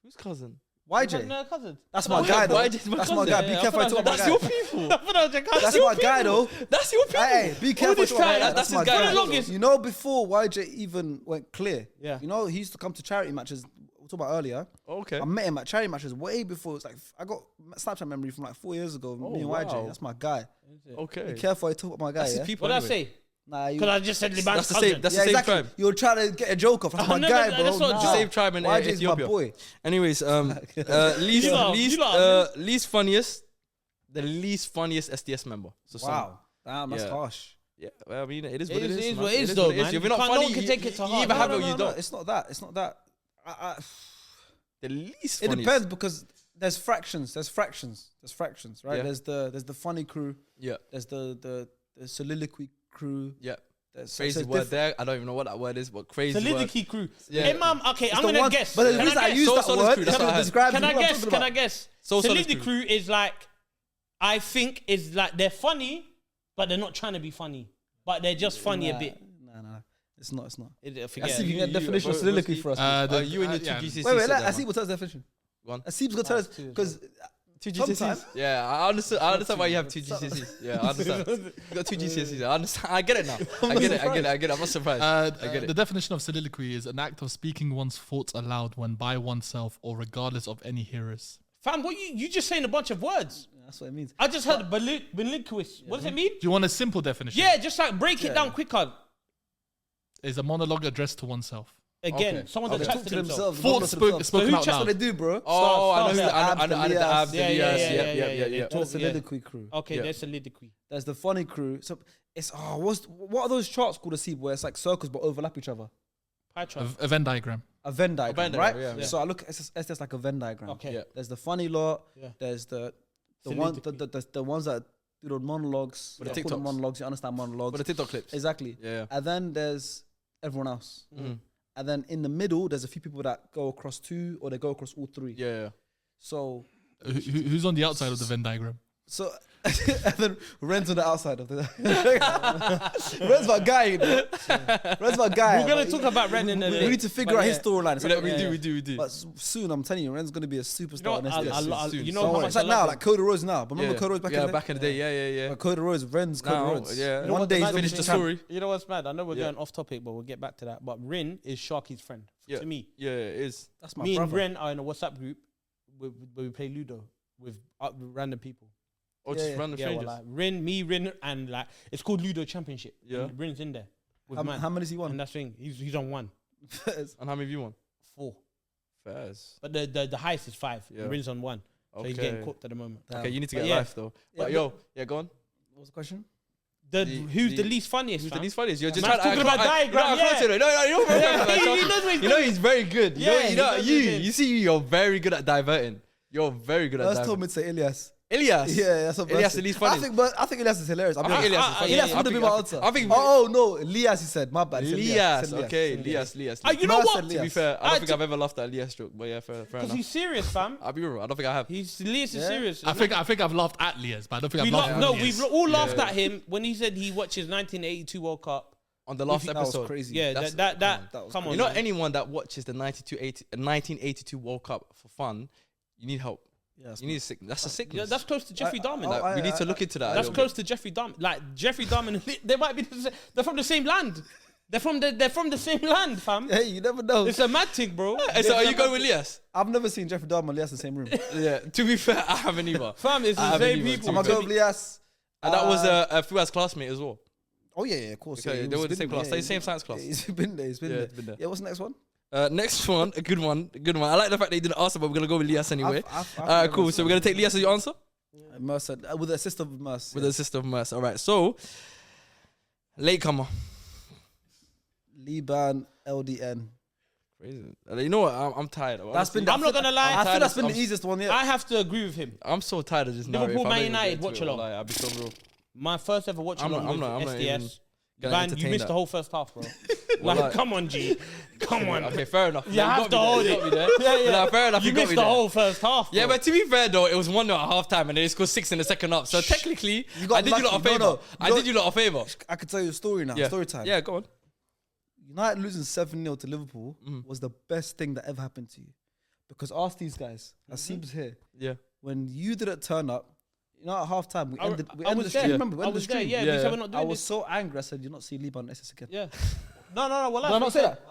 Whose cousin? YJ. No, cousin. That's my guy, though. YJ's my That's my cousin. guy. Be Yeah, careful. I talk about That's my your guy. people. I thought that was your cousin. That's my guy, though. That's your people. Hey, be careful. this I talk about time, my guy. that's my his guy. guy. For the longest. You know, before YJ even went clear, Yeah. you know, he used to come to charity matches. We talked about earlier. Okay. I met him at charity matches way before. It's like I got Snapchat memory from like 4 years ago. Me and wow. YJ. That's my guy. Okay. Be careful. I talk about my guy. That's Yeah? his people. What did I anyway. say? Nah, you. Because I just said Liban's That's the cousin. same. That's Yeah, the same exactly. tribe. You're trying to get a joke off. That's my no, guy, but bro. that's not a Nah. joke. Same tribe in YJ's my Ethiopia. boy. Anyways, least funniest, the least funniest SDS member. So Wow. Damn, that's Yeah. harsh. Yeah, well, I mean, it is It what it is is. what man. it is, though, man. If you're not No funny, one can take it to you heart. either have it or No, you no, don't. It's not that. It's not that. The least It funniest. depends because there's fractions. There's fractions, right? Yeah. There's the funny crew. Yeah, There's the soliloquy crew. yeah. There's Crazy so word diff- there. I don't even know what that word is, but crazy word. Soliloquy crew. Yeah. Hey, mom. Okay, It's I'm the gonna one- guess. But the Can I reason I guess? use So that solid word crew, is that's to what I had. describe Can who I I'm guess? talking Can I about. guess? So solid Soliloquy crew. crew is like, I think is like they're funny, but they're not trying to be funny, but they're just funny a bit. Nah. It's not. It's not. Forget Let's see if it. you can get a definition of soliloquy for us. You and your two yeah. GCSEs. Wait, said let that, Asib will tell us the definition. Go on. Asib's gonna tell us because Two Sometimes- GCSEs. Yeah, I understand why you have two GCSEs. Yeah, I understand. You got two GCSEs. I understand. I get it now. I get it. I'm not surprised. I get it. The definition of soliloquy is an act of speaking one's thoughts aloud when by oneself or regardless of any hearers. Fam, what you just saying a bunch of words? that's what it means. I just heard benliquist. What does it mean? Do you want a simple definition? Yeah, just like break it down quicker. Is a monologue addressed to oneself. Again, Okay. someone They that talk chats to to themselves. Thoughts spoken Who out checks what loud. they do, bro? Oh, I know. Start- I know the abs, Yeah, the yeah, yes, yeah, yeah, yeah, yeah, yeah. yeah. That's the soliloquy crew. Okay, Yeah. there's soliloquy. There's the funny crew. So it's what are those charts called? Asib, where it's like circles but overlap each other. Pie chart. A Venn diagram. A Venn diagram, Venn right? diagram, yeah. So I look, it's just like a Venn diagram. Okay. Yeah. There's the funny lot. Yeah. There's the Soliloquy. the ones that do the monologues. With the I call them TikToks. monologues. You understand monologues? But the TikTok clips. Exactly. Yeah. And then there's everyone else. Mhm. And then in the middle, there's a few people that go across two or they go across all three. Yeah. So Who's on the outside of the Venn diagram? and then Ren's on the outside of the. Ren's my guy. You know? Ren's my guy. We're gonna but talk about Ren in a we minute. need to figure out his storyline. It's like- We do. But soon, I'm telling you, Ren's gonna be a superstar. You know, on SDS. you Don't know how worry. much It's I like now, love like Cody Rose now. But remember Yeah. Cody Rose back in the day? back in the day. Yeah. Like Cody Rose, Ren's Cody Now, Rose. yeah. You know One what day the he's man gonna finish be the champ. story. You know what's mad? I know we're Yeah. going off topic, but we'll get back to that. But Rin is Sharky's friend. Yeah. To me, Yeah, it is. That's my me brother. and Ren are in a WhatsApp group where we play Ludo with random people. Or Yeah, just yeah. random Yeah, well, strangers. like Rin, and like it's called Ludo Championship. Yeah. And Rin's in there with How man. many has he And won? that's the thing. He's on 1, And how many have you won? 4, Fairs. but the highest is 5. Yeah. And Rin's on 1, so he's getting cooked at the moment. Okay, you need to But get yeah. life though. Yeah, But yo, yeah, go on. What was the question? Who's the least funniest? Who's fam? the least funniest? You're just Man's trying to talking about diagram. You know he's very good. He You see, you're very good at diverting. You're very good at First diverting. told me to say Ilyas. Ilyas. Yeah, that's what Ilyas the least funny. I think Ilyas is hilarious. I think Ilyas is funny. Ilyas would have been my answer. I think. Oh no, Elias. He said, my bad. He said Elias. Elias. Okay, Said Elias. You know Mas what? said To be Elias. fair, I don't think I've ever laughed at Elias joke, but yeah, fair Because enough. he's serious, fam. I'll be real. I don't think I have. Elias is Yeah. serious. I think I've laughed at Lias, but I don't think I've laughed at Lias. We've all laughed at him when he said he watches 1982 World Cup. On the last That was episode. crazy. Yeah, That's- that was come on. You know, man. anyone that watches the 1982 World Cup for fun, you need help. Yeah, You need a sickness. That's a sickness. Yeah, that's close to Jeffrey Dahmer. Like, we need to look into that. a That's little close bit. to Jeffrey Dahmer. Like Jeffrey Dahmer, they might be. They're from the same land. They're from the same land, fam. Hey, you never know. It's a mad thing, bro. So are you going with Elias? I've never seen Jeffrey Dahmer and Elias in the same room. Yeah. To be fair, I haven't either. Fam, it's I the haven't same either, people. I'm gonna go with Elias. And that was a Fuizzy's classmate as well. Oh yeah, of course. Okay, yeah, they were the he's same been class. there, They same science class. He's been there. He's been there. been there. Yeah, what's the next one? Next one, a good one. I like the fact that you didn't answer, but we're gonna go with Elias anyway. I've Cool. never So we're gonna take Elias as your answer Mercer with the assist of Mercer. with the assist of Merce. All right. So latecomer. Liban LDN. Crazy. You know what? I'm tired. That's been. I'm not gonna lie. I feel that's been I'm- the easiest one yet. I have to agree with him. I'm so tired of this Liverpool, narrative. Man I'm not even United, getting watch to it, along. wallahi, I'll be so real. My first ever watch I'm along not- with I'm not even SDS. gonna Man, you entertain missed that. the whole first half, bro. Well, Like, like- come on, G. Come on. Okay, fair enough. You have to hold it. Yeah. Nah, fair enough. You got missed me the there. whole first half. Yeah, bro. but to be fair though, it was 1-0 at half time and then they scored 6 in the second half. So technically, You got I did you lot a lucky. favour. No, I did you lot a favour. I could tell you a story now. Yeah. Story time. Yeah, go on. United losing 7-0 to Liverpool Mm. was the best thing that ever happened to you. Because ask these guys, as Seems here, Yeah. when you didn't turn up, you know, at half time, we I ended the was stream. there. Remember, we I ended the was there. stream. Yeah, Yeah. we said we're not I doing was this. so angry. I said, "You're not see Liban SS again." Yeah. No. Well, Did I not say that?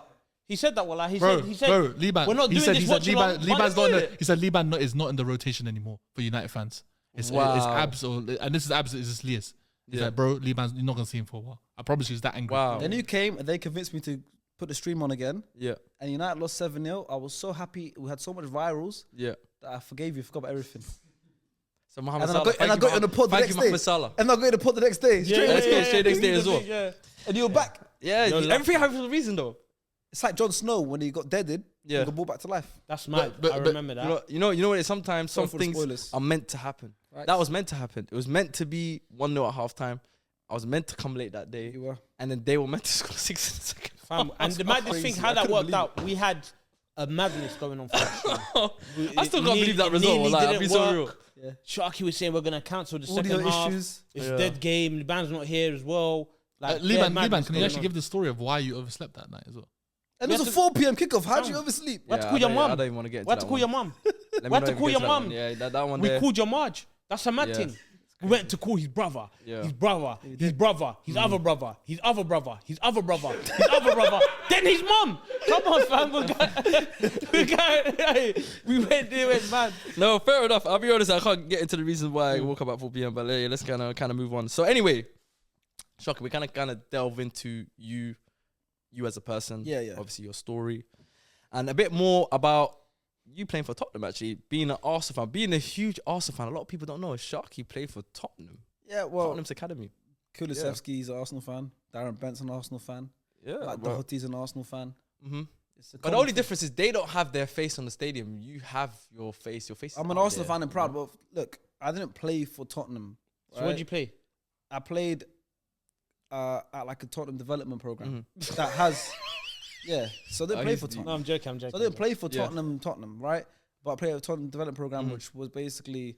He said that. Well, he Bro, said, Liban. we're not he doing said, this he said watch Liban, along. Liban's not. Why In the, he said Liban is not in the rotation anymore for United fans. It's Wow. absolute, and this is absolute. It's just Lias. He's Yeah. like, bro, Liban's you're not gonna see him for a while. I promise you, he's that angry. Wow. Then you came and they convinced me to put the stream on again. Yeah. And United lost 7-0. I was so happy. We had so much virals Yeah. that I forgave you, forgot about everything. So Mohamed And I Salah. got, and I got you on the pod the Thank next you, day. Mohamed Salah. And I got you on the pod the next day. Straight Next away. day, next day as well. Yeah. And you were back. Yeah, You're everything happens for a reason though. It's like Jon Snow when he got deaded. Yeah. He got brought back to life. That's mad. but- I remember that. You know what? Sometimes some Sorry for the things spoilers. are meant to happen. Right. That was meant to happen. It was meant to be 1-0 at half time. I was meant to come late that day. You were. And then they were meant to score 6 in the second. Fam, and the maddest crazy. thing, how I that couldn't worked believe out, we had a madness going on for us. I still can't believe that result. Like, I'll be so real. Yeah. Sharky was saying we're gonna cancel the Audio second half. issues. It's Yeah. dead game. The band's not here as well. Like Liban, madness can you going actually on. give the story of why you overslept that night as well? And We it was had a to- 4 p.m. kickoff. How'd you Fam. oversleep? We had to call your I mum. don't even want to get into We had to that call one. your mum. Let me We had not to even call get your that mum. one. Yeah, that one We there. called your Marge. That's a mad Yeah. thing. We went to call his brother, Yeah. his brother, his brother, his other brother, his other brother, his other brother, his other brother, then his mum. Come on, fam. We went there, went mad. No, fair enough. I'll be honest. I can't get into the reasons why I woke up at 4 p.m. But let's kind of move on. So anyway, Sharky, we kind of delve into you as a person. Yeah. Obviously, your story, and a bit more about you playing for Tottenham. Actually, being an Arsenal fan, being a huge Arsenal fan. A lot of people don't know Sharky played for Tottenham. Yeah, well, Tottenham's academy. Kulusevski's an Arsenal fan. Darren Benson, an Arsenal fan. Yeah, Like Doherty's an Arsenal fan. Mm-hmm. It's a But the only common- difference is they don't have their face on the stadium. You have your face. Your face. is I'm an out Arsenal there. fan and proud. But look, I didn't play for Tottenham. So what did you play? I played at like a Tottenham development program Mm-hmm. that has, yeah. So I didn't play for No, Tottenham. I'm joking. So I didn't play for Yeah. Tottenham, right? But I played at a Tottenham development program, which was basically,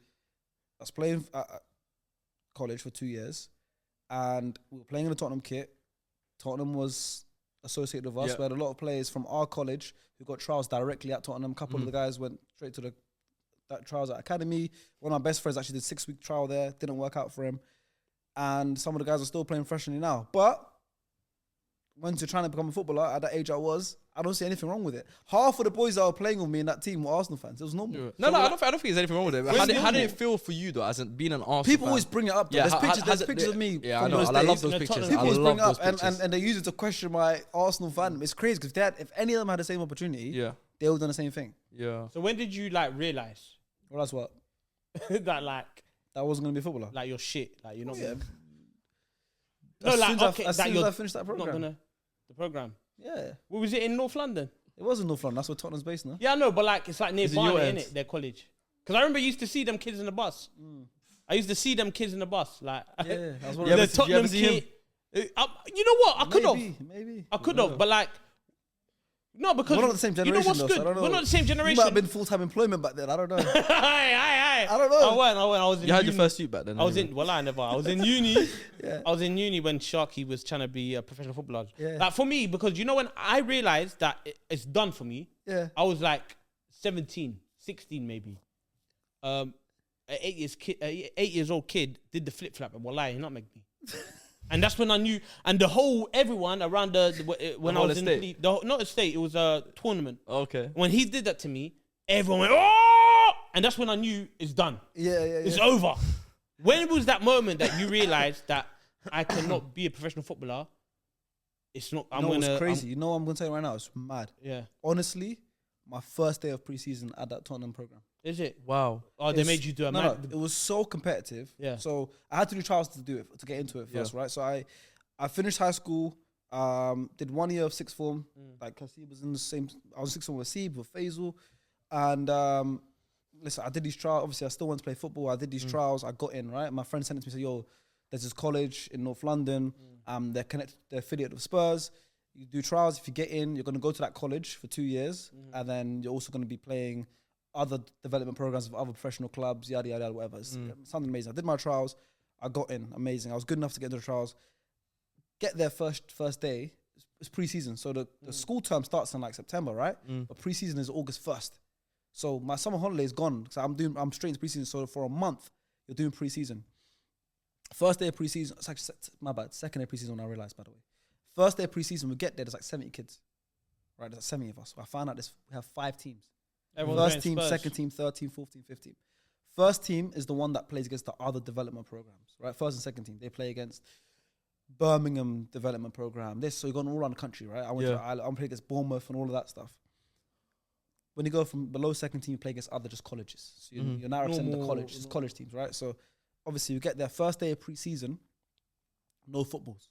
I was playing at college for 2 years, and we were playing in the Tottenham kit. Tottenham was associated with us. Yeah. We had a lot of players from our college who got trials directly at Tottenham. A couple of the guys went straight to that trials at academy. One of my best friends actually did 6-week trial there. Didn't work out for him. And some of the guys are still playing professionally now. But when to trying to become a footballer at that age I was, I don't see anything wrong with it. Half of the boys that were playing with me in that team were Arsenal fans. It was normal. No, I don't think there's anything wrong with it. But how did it feel for you though, as in being an Arsenal People fan? always bring it up. Though. Yeah, there's pictures of me Yeah, I from know. those I love days. those No, pictures. Tottenham. People I always love bring up those pictures. and they use it to question my Arsenal fandom. It's crazy because if any of them had the same opportunity, Yeah, they would have done the same thing. yeah. So when did you like realize Well, that's what. that like That wasn't going to be a footballer. you're shit, like you're not? Yeah. No, like okay, as that soon as you're I finished that not program. gonna the program. Yeah, Well, was it in North London? it was in North London. That's where Tottenham's based now. Yeah, I know, but like it's like near Is it your Barnet, end? innit? Their college. Because I remember I used to see them kids in the bus. I used to see them kids in the bus, like Yeah, I was one You of ever the see- Tottenham see him? kid. You know what? I could have. Maybe. I could have, but like, no, because We're not the same You know generation, what's though, good? so I don't know. We're not the same You generation. might have been full-time employment back then. I don't know. I don't know. I went. I was in. You had your uni. first suit back then. I was anyway. in. Well, I never. I was in uni. Yeah. I was in uni when Sharky was trying to be a professional footballer. Yeah. Like for me, because you know when I realized that it's done for me, Yeah. I was like 17, 16 maybe. An 8 years old kid did the flip flap and wallahi, he not make me. And that's when I knew, and everyone around when I whole was in estate? not estate, it was a tournament. Okay. When he did that to me, everyone went, oh! And that's when I knew it's done. Yeah. It's over. When was that moment that you realized that I cannot be a professional footballer? It's not. It's crazy. You know what I'm going to tell you right now? It's mad. Yeah. Honestly, my first day of preseason at that Tottenham program. Is it? Wow. Oh, they made you do a No, it was so competitive. Yeah. So I had to do trials to do it, to get into it first, right? So I finished high school, did 1 year of sixth form. Like, Kasib was in the same, I was sixth form with Sib, with Faisal. And listen, I did these trials. Obviously, I still want to play football. I did these trials. I got in, right? My friend sent it to me, said, yo, there's this college in North London. They're connected, they're affiliated with Spurs. You do trials. If you get in, you're going to go to that college for 2 years. And then you're also going to be playing other development programs of other professional clubs, yada, yada, whatever. It's something amazing. I did my trials. I got in. Amazing. I was good enough to get into the trials. Get there first day. It's pre-season. So the school term starts in like September, right? But pre-season is August 1st. So my summer holiday is gone. So I'm straight into pre-season. So for a month, you're doing pre-season. First day of pre-season, it's like, my bad, second day of pre-season when I realized, by the way. First day of pre-season, we get there, there's like 70 kids. Right, there's like 70 of us. I found out we have 5 teams. Everyone's First team, Spurs. second team, third team, fourth team, fifth team. First team is the one that plays against the other development programs, right? First and second team, they play against Birmingham development program. So you're going all around the country, right? I'm playing against Bournemouth and all of that stuff. When you go from below second team, you play against other just colleges. So you're now representing the college, just college teams, right? So obviously you get there first day of pre-season, no footballs.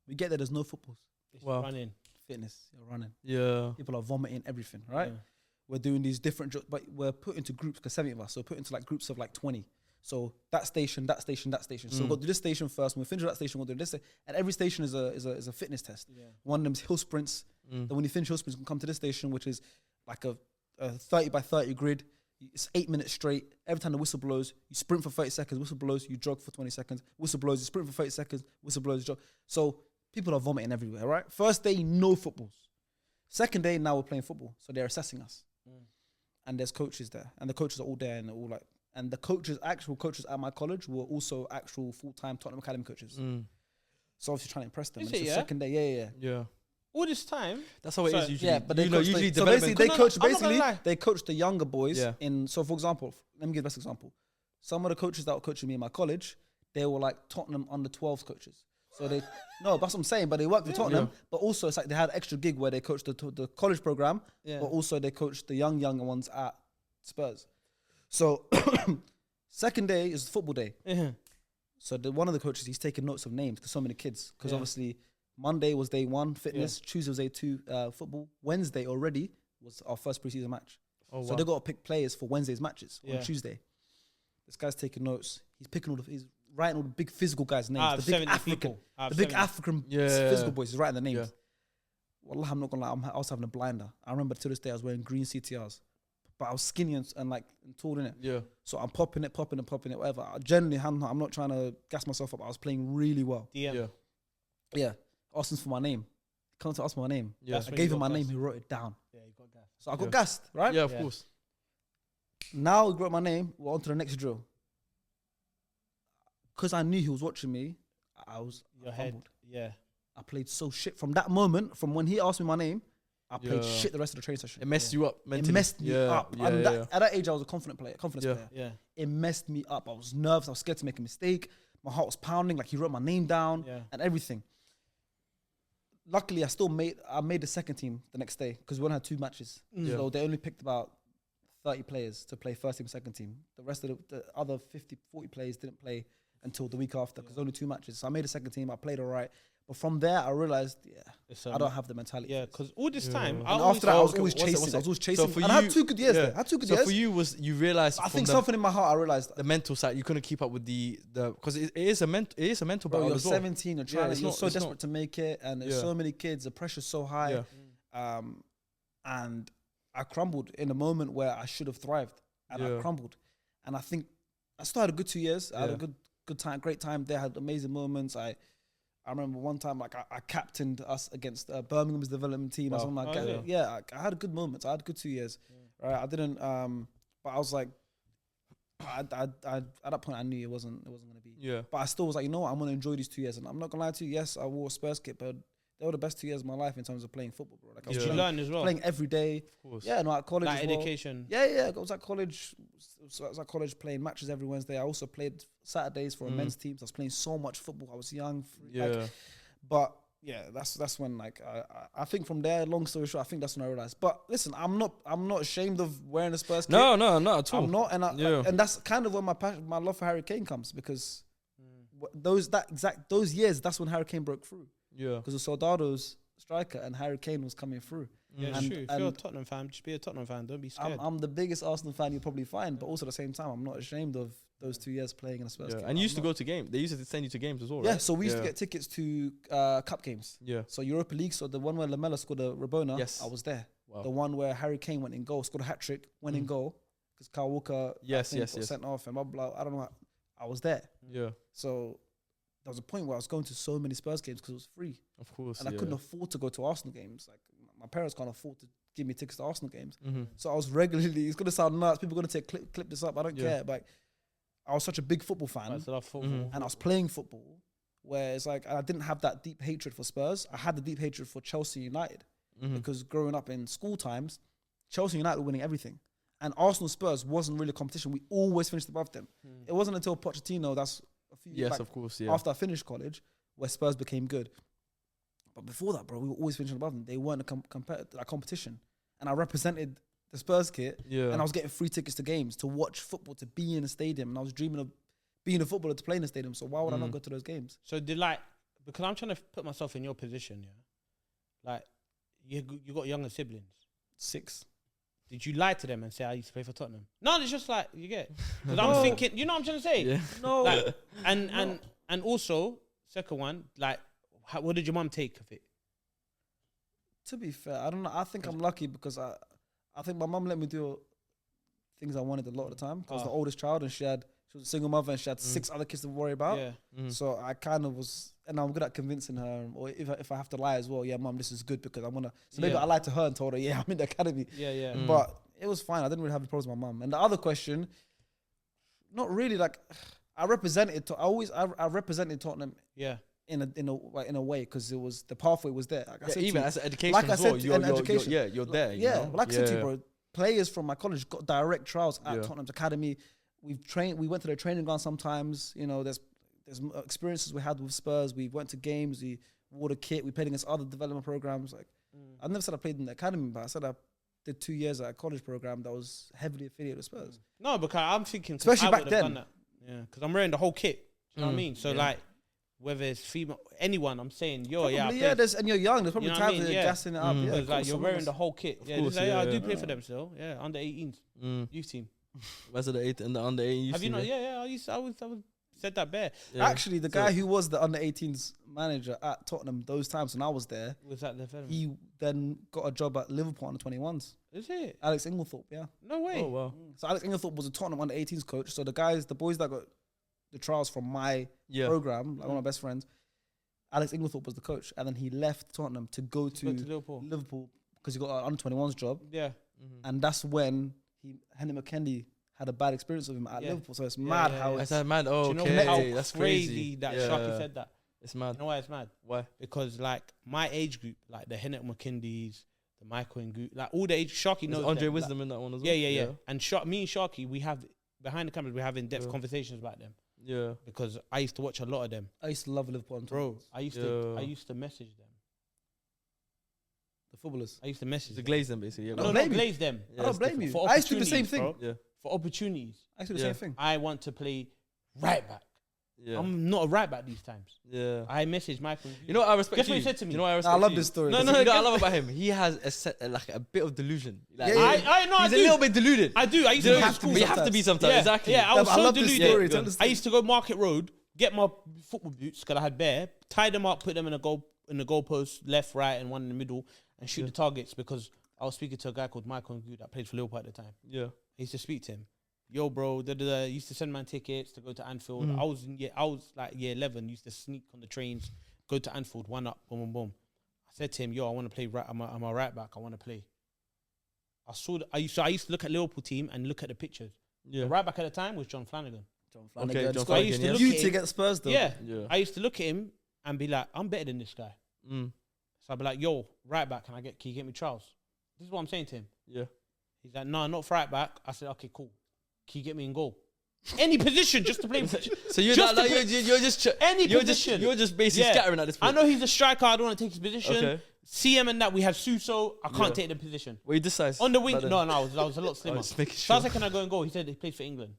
We get there, there's no footballs. Wow. Running. Fitness, you're running. Yeah. People are vomiting, everything, right? Yeah. We're doing these different, but we're put into groups, because 70 of us, so put into like groups of like 20. So that station, that station, that station. So we'll go to this station first. When we finish that station, we'll do this. And every station is a fitness test. Yeah. One of them's hill sprints. Then when you finish hill sprints, you can come to this station, which is like a 30 by 30 grid. It's 8 minutes straight. Every time the whistle blows, you sprint for 30 seconds. Whistle blows, you jog for 20 seconds. Whistle blows, you sprint for 30 seconds. Whistle blows, you jog. So people are vomiting everywhere, right? First day, no footballs. Second day, now we're playing football. So they're assessing us. And there's coaches there. And the coaches are all there and they're all like, and the coaches, actual coaches at my college were also actual full-time Tottenham Academy coaches. So obviously trying to impress them. Is And it, it's the yeah? second day, yeah. All this time. That's how it is usually. Yeah, but they usually so basically they coach. I'm not gonna lie. They coach the younger boys. Yeah. So for example, let me give the best example. Some of the coaches that were coaching me in my college, they were like Tottenham under 12s coaches. So they no, that's what I'm saying. But they worked with Tottenham. But also it's like they had extra gig where they coached the college program. Yeah. But also they coached the younger ones at Spurs. So second day is football day. So one of the coaches, he's taking notes of names because so many kids. Because obviously Monday was day 1, fitness. Tuesday was day 2, football. Wednesday already was our first preseason match. So they got to pick players for Wednesday's matches on Tuesday. This guy's taking notes. He's writing all the big physical guys' names. The big African physical boys. He's writing the names. Wallah, I'm not gonna lie. I was having a blinder. I remember to this day I was wearing green CTRs, but I was skinny and tall in it. Yeah. So I'm popping it, whatever. Generally, I'm not trying to gas myself up. I was playing really well. Yeah. Asking for my name. He comes to ask for my name. Yeah. I gave him my name. He wrote it down. Yeah, he got gassed. So I got gassed, right? Yeah, of course. Now he wrote my name. We're on to the next drill. Because I knew he was watching me, I was humbled. Yeah. I played so shit. From that moment, from when he asked me my name, I played shit the rest of the training session. It messed you up mentally. It messed me up. At that age, I was a confidence player. Yeah. It messed me up. I was nervous. I was scared to make a mistake. My heart was pounding. Like he wrote my name down and everything. Luckily, I made the second team the next day because we only had 2 matches. So they only picked about 30 players to play first team, second team. The rest of the other 50, 40 players didn't play. until the week after because only 2 matches. So I made a second team. I played all right. But from there, I realized, I don't have the mentality. Yeah, because all this time, and after that, I was always chasing. I was always chasing. And I had 2 good years there. I had 2 good years. So for you, you realized. I think something in my heart, I realized the mental side. You couldn't keep up with the because it is a mental battle. You're as well. 17. You're so desperate to make it, and there's so many kids. The pressure's so high, and I crumbled in a moment where I should have thrived, and I crumbled. And I think I still had a good 2 years. I had a good time, great time there. Had amazing moments. I remember one time, like I captained us against Birmingham's development team or something like that. I had a good moment. I had a good 2 years. Right, I didn't. But I was like, at that point, I knew it wasn't going to be. Yeah. But I still was like, you know what? I'm going to enjoy these 2 years, and I'm not going to lie to you. Yes, I wore a Spurs kit, but they were the best 2 years of my life in terms of playing football, bro. Like I was Did you learn as well? Playing every day. Of course. Yeah, no, at college like as well. education. Yeah. I was at college. So I was at college playing matches every Wednesday. I also played Saturdays for a men's team. So I was playing so much football. I was young. But yeah, that's when like I think from there, long story short, I think that's when I realized. But listen, I'm not ashamed of wearing a Spurs kit. No, not at all. I'm not, and that's kind of where my love for Harry Kane comes because those years, that's when Harry Kane broke through. Yeah, because of Soldado's striker and Harry Kane was coming through. Yeah, it's true. If you're a Tottenham fan, just be a Tottenham fan. Don't be scared. I'm the biggest Arsenal fan you'll probably find, but also at the same time, I'm not ashamed of those 2 years playing in a Spurs kit. And you used to go to games. They used to send you to games as well, right? Yeah, so we used to get tickets to cup games. Yeah. So Europa League, so the one where Lamela scored a Rabona, I was there. Wow. The one where Harry Kane went in goal, scored a hat-trick, went in goal, because Kyle Walker got sent off and blah, blah, blah. I don't know. I was there. Yeah. So there was a point where I was going to so many Spurs games because it was free. Of course. And I couldn't afford to go to Arsenal games. Like my parents can't afford to give me tickets to Arsenal games. Mm-hmm. So I was regularly, it's going to sound nuts. People are going to clip this up. I don't care. But I was such a big football fan. I love football. And I was playing football where it's like I didn't have that deep hatred for Spurs. I had the deep hatred for Chelsea United because growing up in school times, Chelsea United were winning everything. And Arsenal Spurs wasn't really a competition. We always finished above them. It wasn't until Pochettino, that's a few years back, of course, after I finished college, where Spurs became good. But before that, bro, we were always finishing above them. They weren't a competition. And I represented the Spurs kit, and I was getting free tickets to games, to watch football, to be in a stadium. And I was dreaming of being a footballer to play in a stadium. So why would I not go to those games? So because I'm trying to put myself in your position, like you got younger siblings. 6. Did you lie to them and say I used to play for Tottenham? No, it's just like you get. Because I'm thinking, you know what I'm trying to say? Yeah. No. Like, and also, second one, like, what did your mum take of it? To be fair, I don't know. I think I'm lucky because I think my mum let me do things I wanted a lot of the time. I was the oldest child, and she was a single mother, and she had 6 other kids to worry about. Yeah. So I kind of was, and I'm good at convincing her. Or if I have to lie as well, mum, this is good because I wanna. So maybe I lied to her and told her, I'm in the academy. Yeah. But it was fine. I didn't really have any problems with my mum. And the other question, not really. Like I represented Tottenham. Yeah. In a way, because it was the pathway was there. Like I said even as an education, like as I well, said, you're there. Yeah, you know? like I said to you, bro. Players from my college got direct trials at Tottenham's academy. We went to their training ground sometimes. You know, there's experiences we had with Spurs. We went to games. We wore the kit. We played against other development programs. Like I never said I played in the academy, but I said I did 2 years at a college program that was heavily affiliated with Spurs. No, because I'm thinking, especially back then. Yeah, because I'm wearing the whole kit. Do you know what I mean? So like, whether it's female, anyone, I'm saying, and you're young. There's probably times they're gassing it up. Because like you're wearing the whole kit. I do play for them still. Yeah, under 18s youth team. Was it the under 18 youth Have team? you not? Yeah. I was said that bare. Yeah. Actually, the guy who was the under 18s manager at Tottenham those times when I was there, was that the veteran? He then got a job at Liverpool under 21s. Is it? Alex Inglethorpe, yeah. No way. Oh wow. So Alex Inglethorpe was a Tottenham under 18s coach. So the boys that got the trials from my program, like one of my best friends, Alex Inglethorpe was the coach, and then he left Tottenham to go to Liverpool because he got an under 21s job. Yeah, and that's when Henry McKendy had a bad experience with him at Liverpool. So it's mad how it's mad. Oh, okay, you know that's crazy. That Sharky said that. It's mad. You know why it's mad? Why? Because like my age group, like the Henrik McKindys, the Michael Ngu, like all the age, Sharky knows. Andre them, Wisdom like, in that one as well. Yeah. And me and Sharky, we have behind the cameras, we have in-depth conversations about them. Yeah. Because I used to watch a lot of them. I used to love Liverpool. Bro, I used to message them. The footballers. I used to message to glaze them basically. No, glaze them. I don't blame you. I used to do the same thing. Bro. Yeah. For opportunities. I used to do the same thing. I want to play right back. Yeah. I'm not a right back these times. Yeah. I messaged Michael. You know what I respect? Guess you? what he said to me? You know what I respect? I love you? this story. No, You no, know what I guess- love about him? He has like a bit of delusion. Like, Yeah, I know. he's I a do. little bit deluded. I do. I used You to know, go to school. but you have to be sometimes. Yeah, Exactly. yeah. I was but I so love this deluded. story. Yeah, Tell the I story. used to go Market Road, get my football boots because I had bare, tie them up, put them in the goalpost, left, right, and one in the middle, and shoot the targets because I was speaking to a guy called Michael that played for Liverpool at the time. Yeah. I used to speak to him. Yo, bro, used to send man tickets to go to Anfield. I was like year 11. Used to sneak on the trains, go to Anfield, one up, boom, boom, boom. I said to him, yo, I want to play right. I'm a right back. I want to play. I used to look at Liverpool team and look at the pictures. Yeah. The right back at the time was John Flanagan. Okay, John So I used to look You at to him. get Spurs though. Yeah. Yeah. I used to look at him and be like, I'm better than this guy. Mm. So I'd be like, yo, right back, can you get me trials? This is what I'm saying to him. Yeah. He's like, no, not for right back. I said, okay, cool. Can you get me in goal? Any position just to play. So you're Just not, to like, play- you're just Any you're position. You're just basically Yeah. scattering at this I point. know he's a striker. I don't want to take his position. Okay. CM and that, we have Suso. I can't Yeah. take the position. Were you this size? On the wing, back then? no, I was a lot slimmer. just making So I sure. said, can I go and goal? He said he plays for England.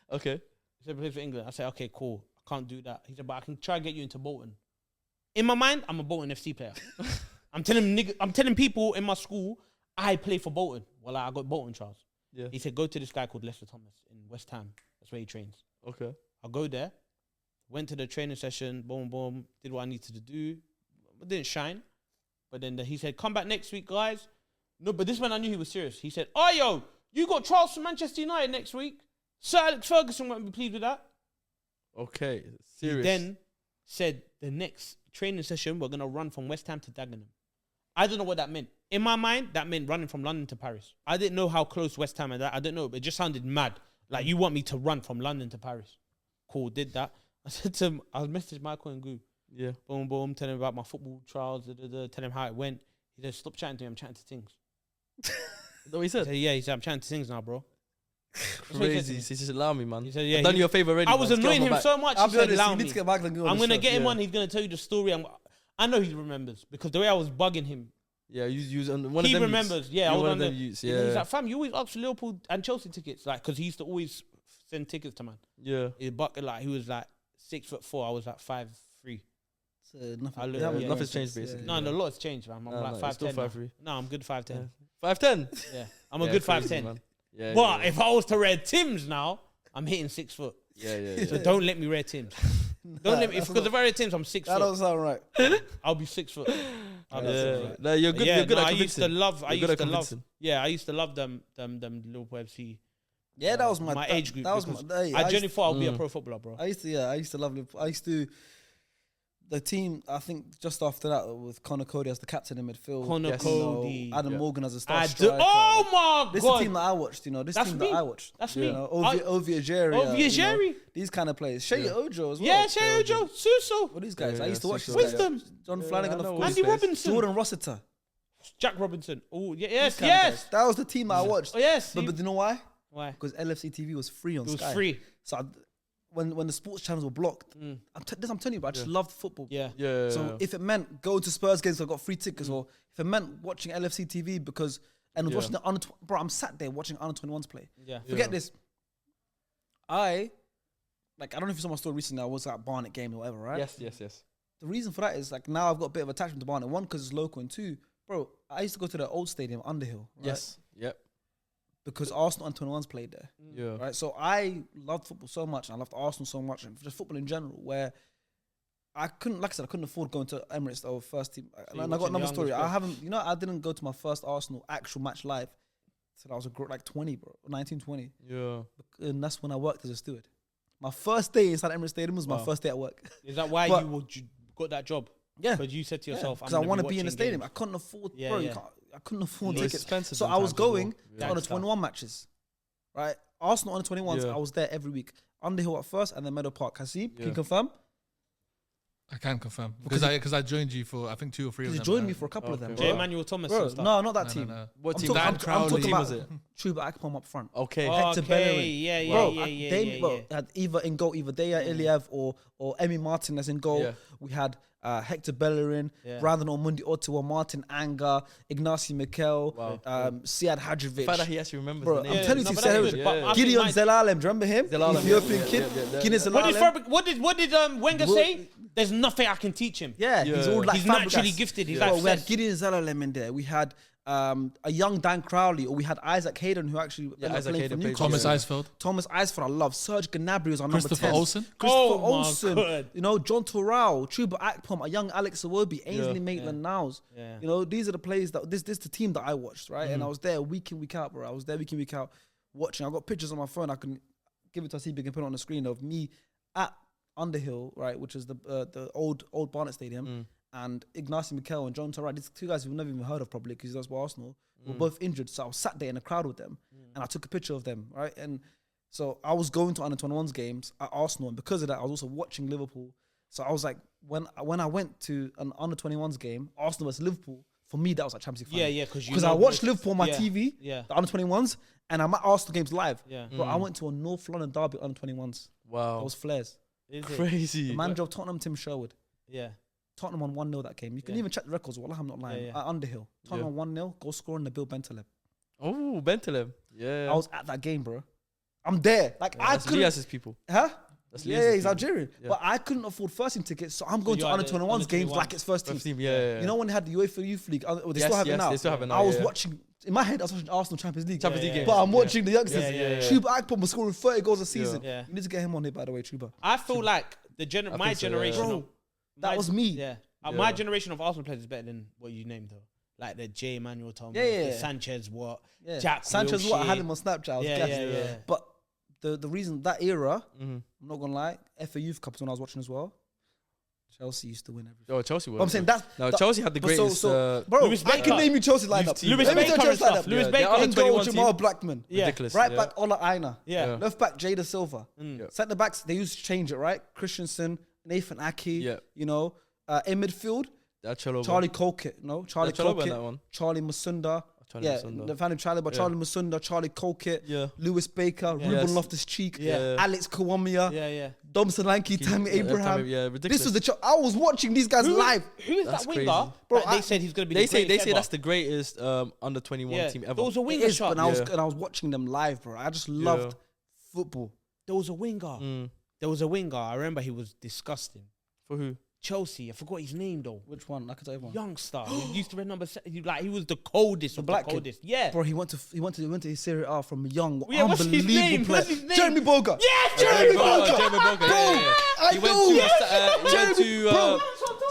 Okay. He said he plays for England. I said, okay, cool. I can't do that. He said, but I can try and get you into Bolton. In my mind, I'm a Bolton FC player. I'm telling people in my school, I play for Bolton. Well, I got Bolton trials. Yeah. He said, go to this guy called Lester Thomas in West Ham. That's where he trains. Okay. I'll go there. Went to the training session. Boom, boom. Did what I needed to do. But didn't shine. But then he said, come back next week, guys. No, but this one I knew he was serious. He said, oh, yo, you got trials for Manchester United next week. Sir Alex Ferguson won't be pleased with that. Okay. He Serious. then said the next training session, we're going to run from West Ham to Dagenham. I don't know what that meant. In my mind, that meant running from London to Paris. I didn't know how close West Ham and that. I don't know, but it just sounded mad. Like, you want me to run from London to Paris. Cool, did that. I said to him, I messaged Michael and Goo. Yeah. Boom, boom, telling him about my football trials, tell him how it went. He said, stop chatting to me, I'm chatting to things. Is that what he I said? said, yeah, he said, I'm chatting to things now, bro. what he said to Crazy. me. He just allow me, man. He said, yeah, I've done he- you a favor already. I man. was Just get annoying on my him back. so much, I'll he be said, honest, allow you need me. to get Michael and go on I'm the going to show. get him Yeah. on, he's going to tell you the story. I know he remembers, because the way I was bugging him, Yeah, you on one he of them. remembers. Yeah, I was one on of the. them youths. He's Yeah. like, fam, you always ask for Liverpool and Chelsea tickets, like, because he used to always send tickets to man. Yeah. He was like 6'4", I was like 5'3". Nothing. I look- they haven't yeah, grown nothing's since, changed, basically. No, a lot has changed, man. I'm No, like no, it's still 5'10". now. 5'3". No, I'm good 5'10". 5'10". Yeah, I'm a good 5'10". man. Yeah. But yeah, if I was to wear Tim's now, I'm hitting 6 foot. yeah. So don't let me wear Tim's. Don't let me, because if I wear Tim's, I'm 6 That foot. don't sound right. I'll be 6 foot. I'll be 6 Yeah. foot. No, you're good. Yeah, You're good no, at I used to convincing. love. I You're good used at to love. convincing. Yeah, I used to love them Liverpool FC. Yeah, that was my age group. That was because my. I used genuinely thought I'd be a pro footballer, bro. I used to love Liverpool. I used to. The team, I think, just after that, with Connor Cody as the captain in midfield, Connor you know, Cody. Adam Yeah. Morgan as a star I striker. do. Oh my This is the god, team that I watched. You know, this That's team me. that I watched. that's You me. know, Ovie Ajeri. Ovie these kind of players. Shea Ojo as well. Yeah, Shea Ojo, Suso, All these guys. Yeah, I used to watch Suso. these guys. Wisdom, John Yeah, Flanagan, I know of all course. Andy these guys. Robinson, Jordan Rossiter. Jack Robinson. Oh These yes, kind of yes. guys. That was the team that I watched. Oh yes. But do you know why? Why? Because LFC TV was free on It was Sky. free. So when the sports channels were blocked, Mm. I'm telling you, but I just loved football. Yeah. Yeah. So if it meant going to Spurs games, I got free tickets, or if it meant watching LFC TV because Yeah. watching the under, bro, I'm sat there watching under 21s play. Yeah. Forget this. I don't know if you saw my story recently. I was at Barnet game or whatever, right? Yes. The reason for that is like now I've got a bit of attachment to Barnet. One, because it's local, and two, bro, I used to go to the old stadium, Underhill. Right? Yes. Yep. Because Arsenal and 21s played there. Yeah. Right, so I loved football so much, and I loved Arsenal so much, and just football in general. Where I couldn't afford going to Emirates or first team. you're And I got watching another the story. youngest I haven't, I didn't go to my first Arsenal actual match live till I was like 20, bro, 19, 20, Yeah. and that's when I worked as a steward. My first day inside Emirates Stadium was my Wow. first day at work. Is that why But- you got that job? Yeah, Because you said to yourself, because I want to be in the stadium. I couldn't afford, Yeah, bro. yeah. I couldn't afford It's tickets. expensive So I was sometimes as well. going Yeah. to under Gangsta. 21 matches, right? Arsenal under 21s. Yeah. I was there every week. Underhill at first, and then Meadow Park. Hasib, can Yeah. you confirm? I can confirm because I joined you for I think 2 or 3 of them. You joined me for a couple of them, J. bro. Emmanuel Thomas. Bro, and stuff. no, not that team. No. What I'm team? talking- What talking team about was it? Chuba Akpom up front. Okay. Hector Bellerin. Yeah, Bro, yeah. had either in goal, either Daya Iliev or Emi Martinez in goal. Yeah. We had Hector Bellerin, Brandon Omundi Ottawa, Martin Anga, Ignacio Mikel, Siad Hadjovic. The fact that he actually remembers Bro, the name. I'm telling you, but that's good. But I Gideon think Zelalem, do you remember him? Zelalem, Ethiopian kid. Gideon Zelalem. What did Wenger say? There's nothing I can teach him. Yeah, he's all like He's Fabregas. naturally gifted. He's Bro, like we had Fez. Gideon Zelalem in there. We had a young Dan Crowley, or we had Isaac Hayden, who actually ended up Isaac playing for Hayden played Newcastle. Thomas Eisfeld. Thomas Eisford, I love. Serge Gnabry was our number 10. Christopher Olsen. Oh my Olsen. God. You know, John Torrao, Chuba Akpom, a young Alex Iwobi, Ainsley Maitland-Niles. Yeah. You know, these are the players that this is the team that I watched, right? And I was there week in, week out, bro. I was there week in, week out watching. I got pictures on my phone. I can give it to Asibi, can put it on the screen of me at Underhill, right, which is the old Barnet Stadium, and Ignacio Mikel and John Torrao. These 2 guys we've never even heard of probably because that's why Arsenal were both injured. So I was sat there in a crowd with them, and I took a picture of them, right? And so I was going to under-21s games at Arsenal, and because of that, I was also watching Liverpool. So I was like, when I went to an under-21s game, Arsenal versus Liverpool, for me that was like Champions League final. Yeah, because I watched Liverpool on my TV, Yeah. the under-21s, and I'm at Arsenal games live. Yeah. Bro, I went to a North London derby under-21s. Wow. That was flares. Is it? Crazy. The manager of Tottenham, Tim Sherwood. Yeah. Tottenham won 1-0 that game. You can even check the records. Wallah, I'm not lying. Yeah. At Underhill. Tottenham 1-0, goal scorer Nabil Bentaleb. Oh, Bentaleb. Yeah. I was at that game, bro. I'm there. Like, I That's couldn't... Lias's people. Huh? That's Yeah, Lias's he's people. Algerian. Yeah. But I couldn't afford first team tickets, so I'm going you to are under the 21s under games 21s. like it's first team. First team, yeah. You know when they had the UEFA Youth League? They Yes, still have it yes, now. they still have it now, I was yeah. watching... In my head, I was watching Arsenal Champions League. Champions League games. But I'm watching the youngsters. Yeah. Chuba Akpom was scoring 30 goals a season. Yeah. You need to get him on here, by the way, Chuba. I feel like my think so, yeah. generation. Bro, of, that was me. Yeah. My generation of Arsenal players is better than what you named though. Like the J. Emmanuel Thomas, Yeah. the Sanchez, Yeah. Jack Sanchez, Wilshere. what? I had him on Snapchat. I was gassed. Yeah. But the reason that era, I'm not gonna lie, FA Youth Cups when I was watching as well, Chelsea used to win everything. Oh, Chelsea But I'm saying that's Chelsea had the greatest. bro. Lewis I can Baker. name you Chelsea lineup. team. Lewis Let me Baker tell you and Chelsea stuff. lineup. Lewis Yeah, Baker. they're under In goal, 21 Jamal team. Blackman. Yeah. Ridiculous. Right yeah. back, Ola Aina. Yeah. Left back, Jada Silva. Centre backs, they used to change it, right? Christensen, Nathan Ake. Yeah. You know, in midfield, That Chaloba. Charlie Colkett. No, Charlie Chaloba in that Colkett. one. Charlie Masunda. Charlie Yeah, Masunda. Nathaniel Chalobah, Charlie Masunda, Charlie Colkett, Yeah. Lewis Baker, Ruben Yes. Loftus-Cheek, Yeah. Alex Kawamia, Yeah. Dom Solanke, Tammy Abraham. Yeah, ridiculous. This was I was watching these guys live. Who is That's that winger? crazy. Bro, They said he's gonna be. They the say greatest ever. that's the greatest under 21 team ever. There was a It winger is, shot. but I was watching them live, bro. I just loved football. There was a winger. There was a winger. I remember he was disgusting. For who? Chelsea. I forgot his name though. Which one? I can tell you one. Youngster. He used to wear number 7. He was the coldest of the black kid. coldest. Yeah. Bro, he went to his Serie A from young, Yeah, what's his unbelievable name? player. What's his name? Jeremy Boga. Yes, Jeremy Jeremy Boga. Jeremy Boga. I He went know. to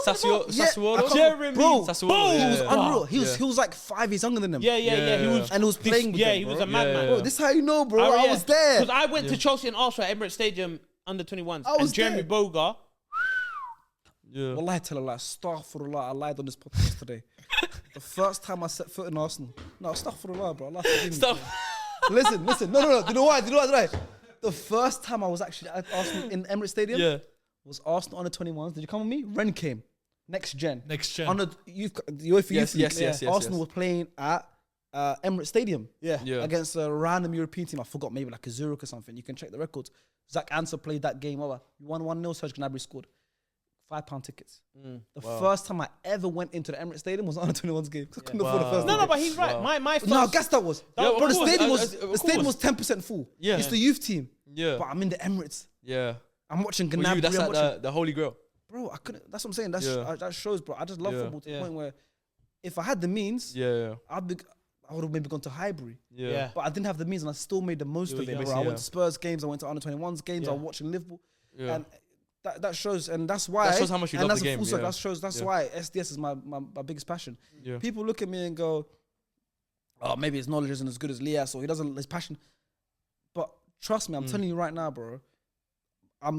Sassuolo. Jeremy. Bro, Sassuolo. he was Yeah. unreal. He was like 5 years younger than them. Yeah. He was. And he was playing with them, he was bro. a madman. Bro, this is how you know, bro. I was there. Because I went to Chelsea and Arsenal at Emirates Stadium under 21s. I was And Jeremy there. Boga. Yeah. Wallahi tell a lie. Astaghfirullah, I lied on this podcast today. The first time I set foot in Arsenal. No, astaghfirullah, bro. Allah forgive me. Stop. Listen. No. Do you know why? The first time I was actually at Arsenal in Emirates Stadium was Arsenal under 21s. Did you come with me? Ren came. Next gen. On the UEFA Youth League. Yes. Arsenal were playing at Emirates Stadium. Yeah. Against a random European team. I forgot, maybe like a Zurich or something. You can check the records. Zach Ansah played that game over. We won 1-0. Serge Gnabry scored. £5 tickets. The first time I ever went into the Emirates Stadium was under 21's game. I couldn't afford the first No, ticket. but he's right. My first. No, I guess that was. Yeah, Bro, of the course, stadium was 10% full. Yeah. It's the youth team. Yeah. But I'm in the Emirates. Yeah. I'm watching For you, Gnabry. that's I'm like watching, the holy grail. bro, I couldn't. That's what I'm saying. That shows, bro. I just love Yeah. football to the point where if I had the means, Yeah. I would have maybe gone to Highbury. Yeah. But I didn't have the means and I still made the most of it, bro. I went to Spurs games. I went to under 21's games. I was watching Liverpool. Yeah. And that shows, and that's why. That shows how much you love that's the a game, full circle. yeah. That shows. That's why SDS is my biggest passion. Yeah. People look at me and go, "Oh, maybe his knowledge isn't as good as Lias, or he doesn't his passion." But trust me, I'm telling you right now, bro. I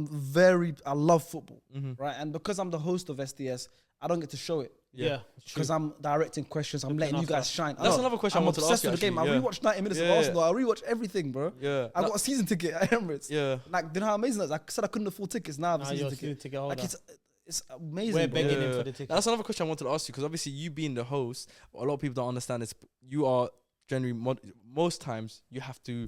love football, right? And because I'm the host of SDS, I don't get to show it. Yeah. Because I'm directing questions, I'm letting you guys shine. That's another question I wanted to ask you, I'm obsessed with the game. actually, I rewatched 90 minutes of Yeah. Arsenal. I rewatch everything, bro. Yeah. I got a season ticket at Emirates. Yeah. Like, do you know how amazing that is? I said I couldn't afford tickets. Now I have a Now season you're a ticket. season ticket Like, holder. it's amazing. We're bro. begging him for the ticket. That's another question I wanted to ask you, because obviously you being the host, a lot of people don't understand this. You are generally most times you have to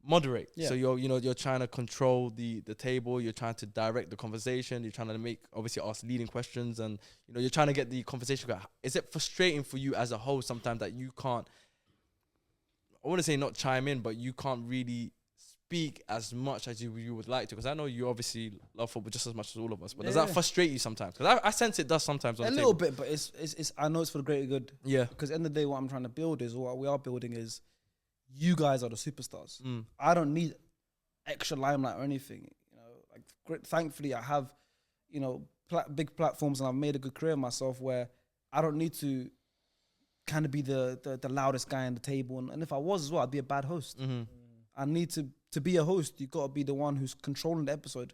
moderate. Yeah. So you're trying to control the table. You're trying to direct the conversation. You're trying to obviously ask leading questions, and you're trying to get the conversation going. Is it frustrating for you as a host sometimes that you can't? I want to say not chime in, but you can't really speak as much as you would like to, because I know you obviously love football just as much as all of us. But does that frustrate you sometimes? Because I sense it does sometimes. On a little bit, but it's I know it's for the greater good. Yeah. Because at the end of the day, what I'm trying to build is, what we are building is, you guys are the superstars. Mm. I don't need extra limelight or anything. Thankfully, I have, big platforms, and I've made a good career of myself where I don't need to kind of be the loudest guy on the table. And if I was as well, I'd be a bad host. Mm-hmm. I need to be a host. You got to be the one who's controlling the episode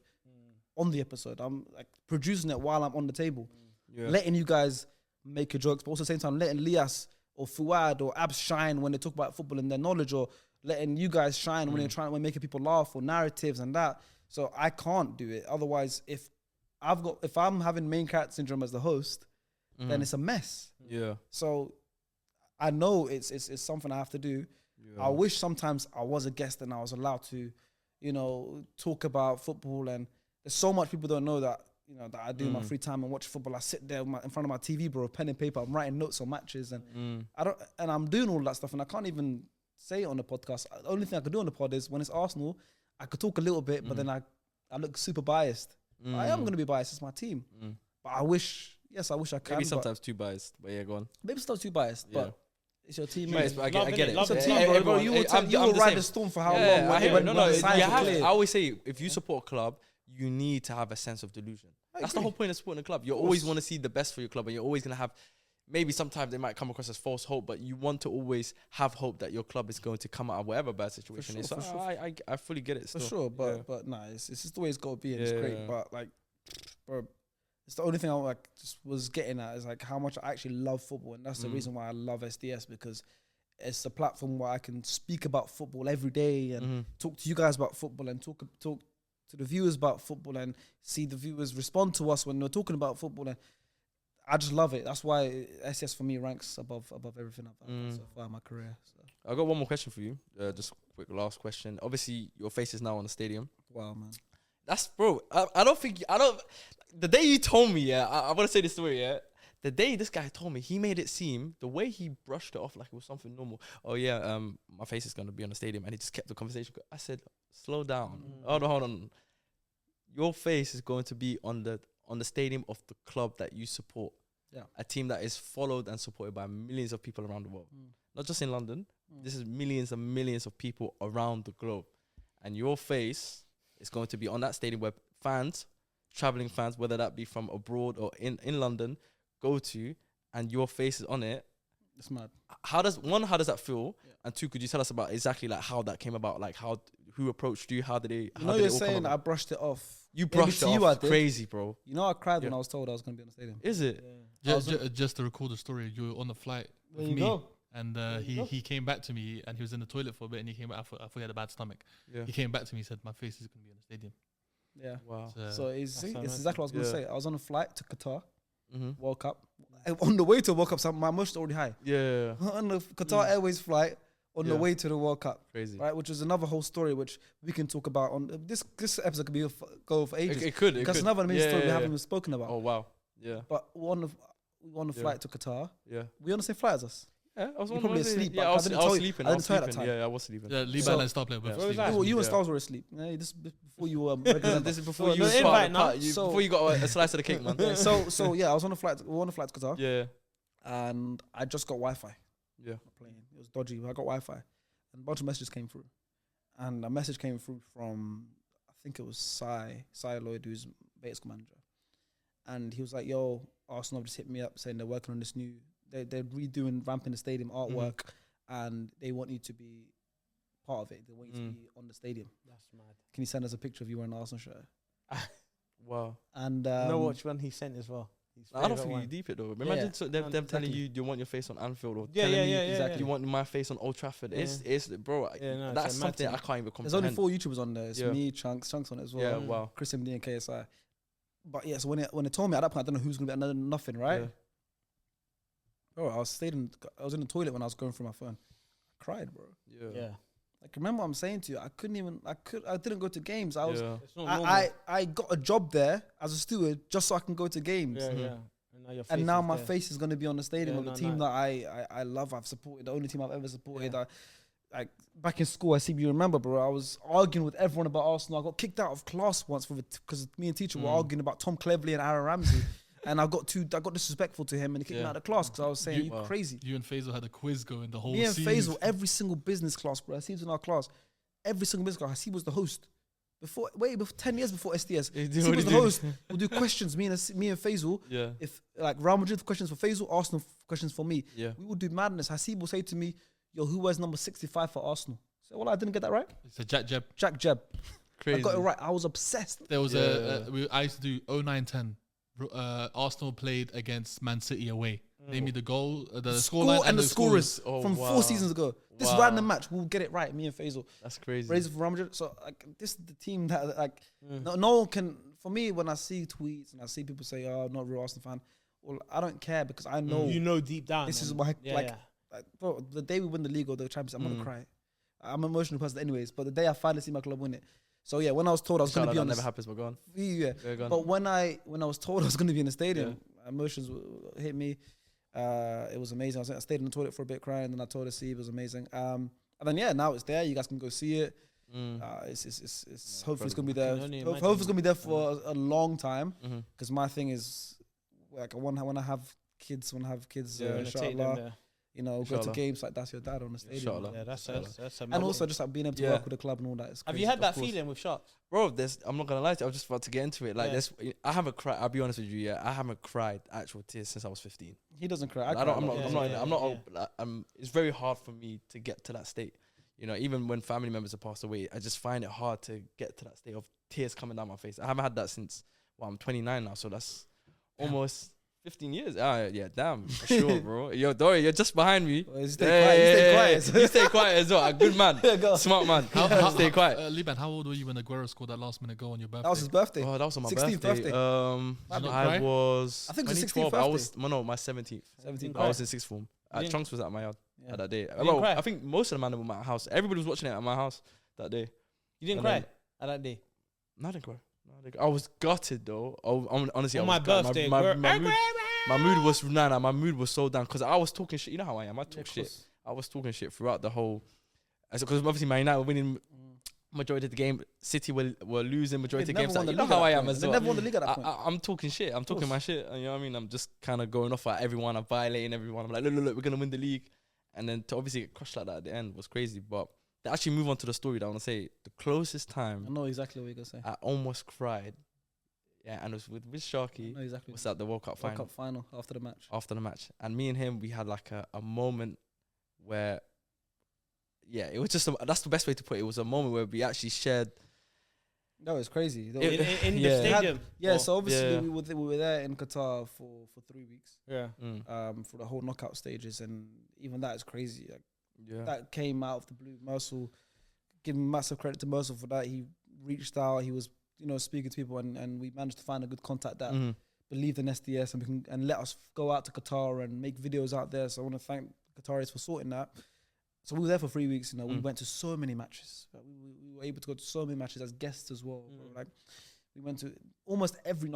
on the episode. I'm like producing it while I'm on the table, letting you guys make your jokes, but also at the same time letting Lias or Fuad or Abs shine when they talk about football and their knowledge, or letting you guys shine when when making people laugh, or narratives and that. So I can't do it. Otherwise, if I'm having main character syndrome as the host, then it's a mess. Yeah. So I know it's something I have to do. I wish sometimes I was a guest and I was allowed to, talk about football. And there's so much people don't know that, that I do in my free time and watch football. I sit there in front of my TV, bro, pen and paper. I'm writing notes on matches, and I'm doing all that stuff, and I can't even say it on the podcast. The only thing I could do on the pod is when it's Arsenal, I could talk a little bit, but then I look super biased. I am going to be biased. It's my team. But I wish I can. Maybe sometimes too biased, but yeah, go on. Maybe sometimes too biased, but it's your team. Mate, I get it. It's a team, bro. You will ride the storm for how long? I always say, if you support a club, you need to have a sense of delusion. That's the whole point of supporting a club. You always want to see the best for your club, and you're always going to have, maybe sometimes they might come across as false hope, but you want to always have hope that your club is going to come out of whatever bad situation is. So I fully get it. For sure, but nah, it's just the way it's got to be, and it's great. But like, bro, it's the only thing I just was getting at is like how much I actually love football, and that's the reason why I love SDS, because it's a platform where I can speak about football every day and talk to you guys about football, and talk to the viewers about football, and see the viewers respond to us when we're talking about football. And I just love it. That's why SDS for me ranks above everything I've done so far in my career. So. I got one more question for you. Just a quick last question. Obviously, your face is now on the stadium. Wow, man. That's bro. I don't. The day you told me, I want to say this story, The day this guy told me, he made it seem, the way he brushed it off like it was something normal. Oh yeah, my face is gonna be on the stadium, and he just kept the conversation. I said, slow down. Hold on. Your face is going to be on the stadium of the club that you support. Yeah. A team that is followed and supported by millions of people around the world. Not just in London. This is millions and millions of people around the globe. And your face is going to be on that stadium where fans, traveling fans, whether that be from abroad or in London, go to, and your face is on it. It's mad. How does that feel? Yeah. And two, could you tell us about exactly like how that came about? Like who approached you? How did it? You're saying I brushed it off. You brushed it off. Crazy, bro. You know, I cried when I was told I was going to be on the stadium. Is it? Yeah. Just to record the story, you were on the flight with me. Go. And he came back to me, and he was in the toilet for a bit, and he came back. I thought he had a bad stomach. Yeah. He came back to me and said, my face is going to be on the stadium. Yeah. Wow. So it's exactly what I was going to say. I was on a flight to Qatar, World Cup. On the way to World Cup, so my emotions already high. Yeah. On the Qatar Airways flight, on the way to the World Cup. Crazy. Right, which is another whole story which we can talk about on this episode could go for ages. It could. Because another amazing story we haven't even spoken about. Oh wow. Yeah. But we on the flight to Qatar. Yeah. We on the same flight as us. Yeah, I was probably asleep. Yeah, I was sleeping. I didn't tell you that time. Yeah, I was sleeping. Yeah, Liban and Star Player were asleep. You and Stars were asleep. Yeah, this before you were. This is before you before you got a slice of the cake, man. So yeah, I was on the flight. We were on the flight to Qatar. Yeah. And I just got Wi-Fi. Yeah. It was dodgy. I got Wi-Fi, and a bunch of messages came through. And a message came through from, I think it was Cy Lloyd, who's Bates manager. And he was like, yo, Arsenal just hit me up saying they're working on this new, they're redoing Ramping the Stadium artwork, and they want you to be part of it. They want you to be on the stadium. That's mad. Can you send us a picture of you wearing an Arsenal shirt? Wow. And you know which one he sent as well? I don't think you deep it though. Imagine them telling you want your face on Anfield, or exactly. You want my face on Old Trafford. It's bro. That's something I can't even comprehend. There's only 4 YouTubers on there. It's me, Chunks on it as well. Yeah, wow. Chris MD and KSI. But yeah, so when it told me at that point, I don't know who's gonna be another nothing, right? Yeah. Bro, I was in the toilet when I was going through my phone. I cried, bro. Yeah. Like, remember what I'm saying to you? I didn't go to games. I got a job there as a steward just so I can go to games. Yeah. And now my face is going to be on the stadium of the team that I love. I've supported, the only team I've ever supported. Like back in school, I see you remember, bro. I was arguing with everyone about Arsenal. I got kicked out of class once because me and teacher were arguing about Tom Cleverley and Aaron Ramsey. And I got disrespectful to him and he kicked me out of the class because I was saying, you crazy. You and Faisal had a quiz going the whole Me and series. Faisal, every single business class, bro. I see was in our class. Every single business class, he was the host. Before 10 years before SDS, he was the host. We'll do questions, me and Faisal. Yeah. If like Real Madrid questions for Faisal, Arsenal questions for me. Yeah. We will do madness. Hasib will say to me, yo, who wears number 65 for Arsenal? So, well, I didn't get that right. It's a Jack Jeb. Jack Jeb. Crazy. I got it right. I was obsessed. There was I used to do 09-10. Arsenal played against Man City away. Name me the goal, the scoreline and the scorers from 4 seasons ago. This random match, we'll get it right. Me and Faisal. That's crazy. Faisal for Real Madrid. So like, this is the team that like no one can. For me, when I see tweets and I see people say, "Oh, I'm not a real Arsenal fan," well, I don't care because I know you know deep down this is why. Like, bro, the day we win the league or the Champions, I'm gonna cry. I'm an emotional person, anyways. But the day I finally see my club win it. So yeah, when I was told I was going to be on, never happens, but go on. Yeah, but when I was told I was going to be in the stadium, emotions hit me. It was amazing. I stayed in the toilet for a bit crying, and then I told Hasib it was amazing. And then now it's there. You guys can go see it. It's hopefully it's going to be there. Hopefully it's going to be there for a long time. Because my thing is like when I have kids, inshallah. You know, go to games like that's your dad on the stadium. Yeah, that's and also just like being able to work with the club and all that. Have you had that feeling with Shark? Bro, I'm not gonna lie to you, I was just about to get into it. Like I haven't cried. I'll be honest with you, yeah. I haven't cried actual tears since I was 15. He doesn't cry. It's very hard for me to get to that state. You know, even when family members have passed away, I just find it hard to get to that state of tears coming down my face. I haven't had that since I'm 29 now, so that's almost 15 years? Yeah, damn. For sure, bro. Yo, Dory, you're just behind me. Well, you stay quiet. You stay quiet as well. A good man. Smart man. Stay quiet. Liban, how old were you when Aguero scored that last minute goal on your birthday? That was his birthday. Oh, that was on my 16th birthday. I think it was 16th birthday. My 17th. 17th. I was in sixth form. Trunks was at my yard at that day. Well, I think most of the man were at my house. Everybody was watching it at my house that day. You didn't cry at that day? No, I didn't cry. I was gutted though. Honestly, on my birthday, my mood was so down because I was talking shit. You know how I am. I talk shit. I was talking shit throughout the whole. Because obviously Man United were winning majority of the game. City were losing majority of the games. You know how I am as well. They never won the league at that point. I'm talking shit. I'm talking my shit. You know what I mean? I'm just kind of going off at everyone. I'm violating everyone. I'm like, look, we're gonna win the league. And then to obviously get crushed like that at the end was crazy. But to actually move on to the story that I want to say, the closest time I know exactly what you're gonna say. I almost cried. Yeah, and it was with Sharky. Exactly. Was at the World Cup final. World Cup final after the match. And me and him, we had like a moment where, yeah, it was just that's the best way to put it. It was a moment where we actually shared. No, it's crazy. In the stadium. So obviously we were there in Qatar for 3 weeks. Yeah. For the whole knockout stages, and even that is crazy. Like, that came out of the blue. Mercil, give massive credit to Mercil for that. He reached out. He was, speaking to people, and we managed to find a good contact that believed in SDS and let us go out to Qatar and make videos out there. So I want to thank Qataris for sorting that. So we were there for 3 weeks. We went to so many matches. We were able to go to so many matches as guests as well. Like, we went to almost every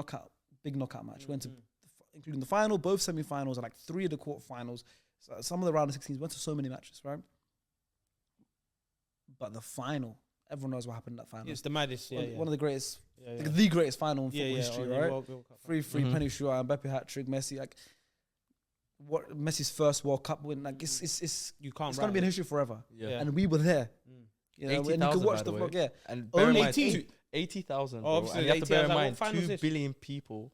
big knockout match. We went to, including the final, both semi-finals, and like 3 of the quarterfinals. So some of the round of 16s. Went to so many matches, right? But the final, everyone knows what happened in that final. It's the maddest. One of the greatest, the greatest final in football history, right? 3-3 penalty shootout, Mbappe hat trick, Messi. Like, what Messi's first World Cup win? Like, it's going to be in history forever. Yeah. And we were there. And you could watch the vlog. Yeah. And only 80,000. Oh, and you have to bear in mind, 2 billion people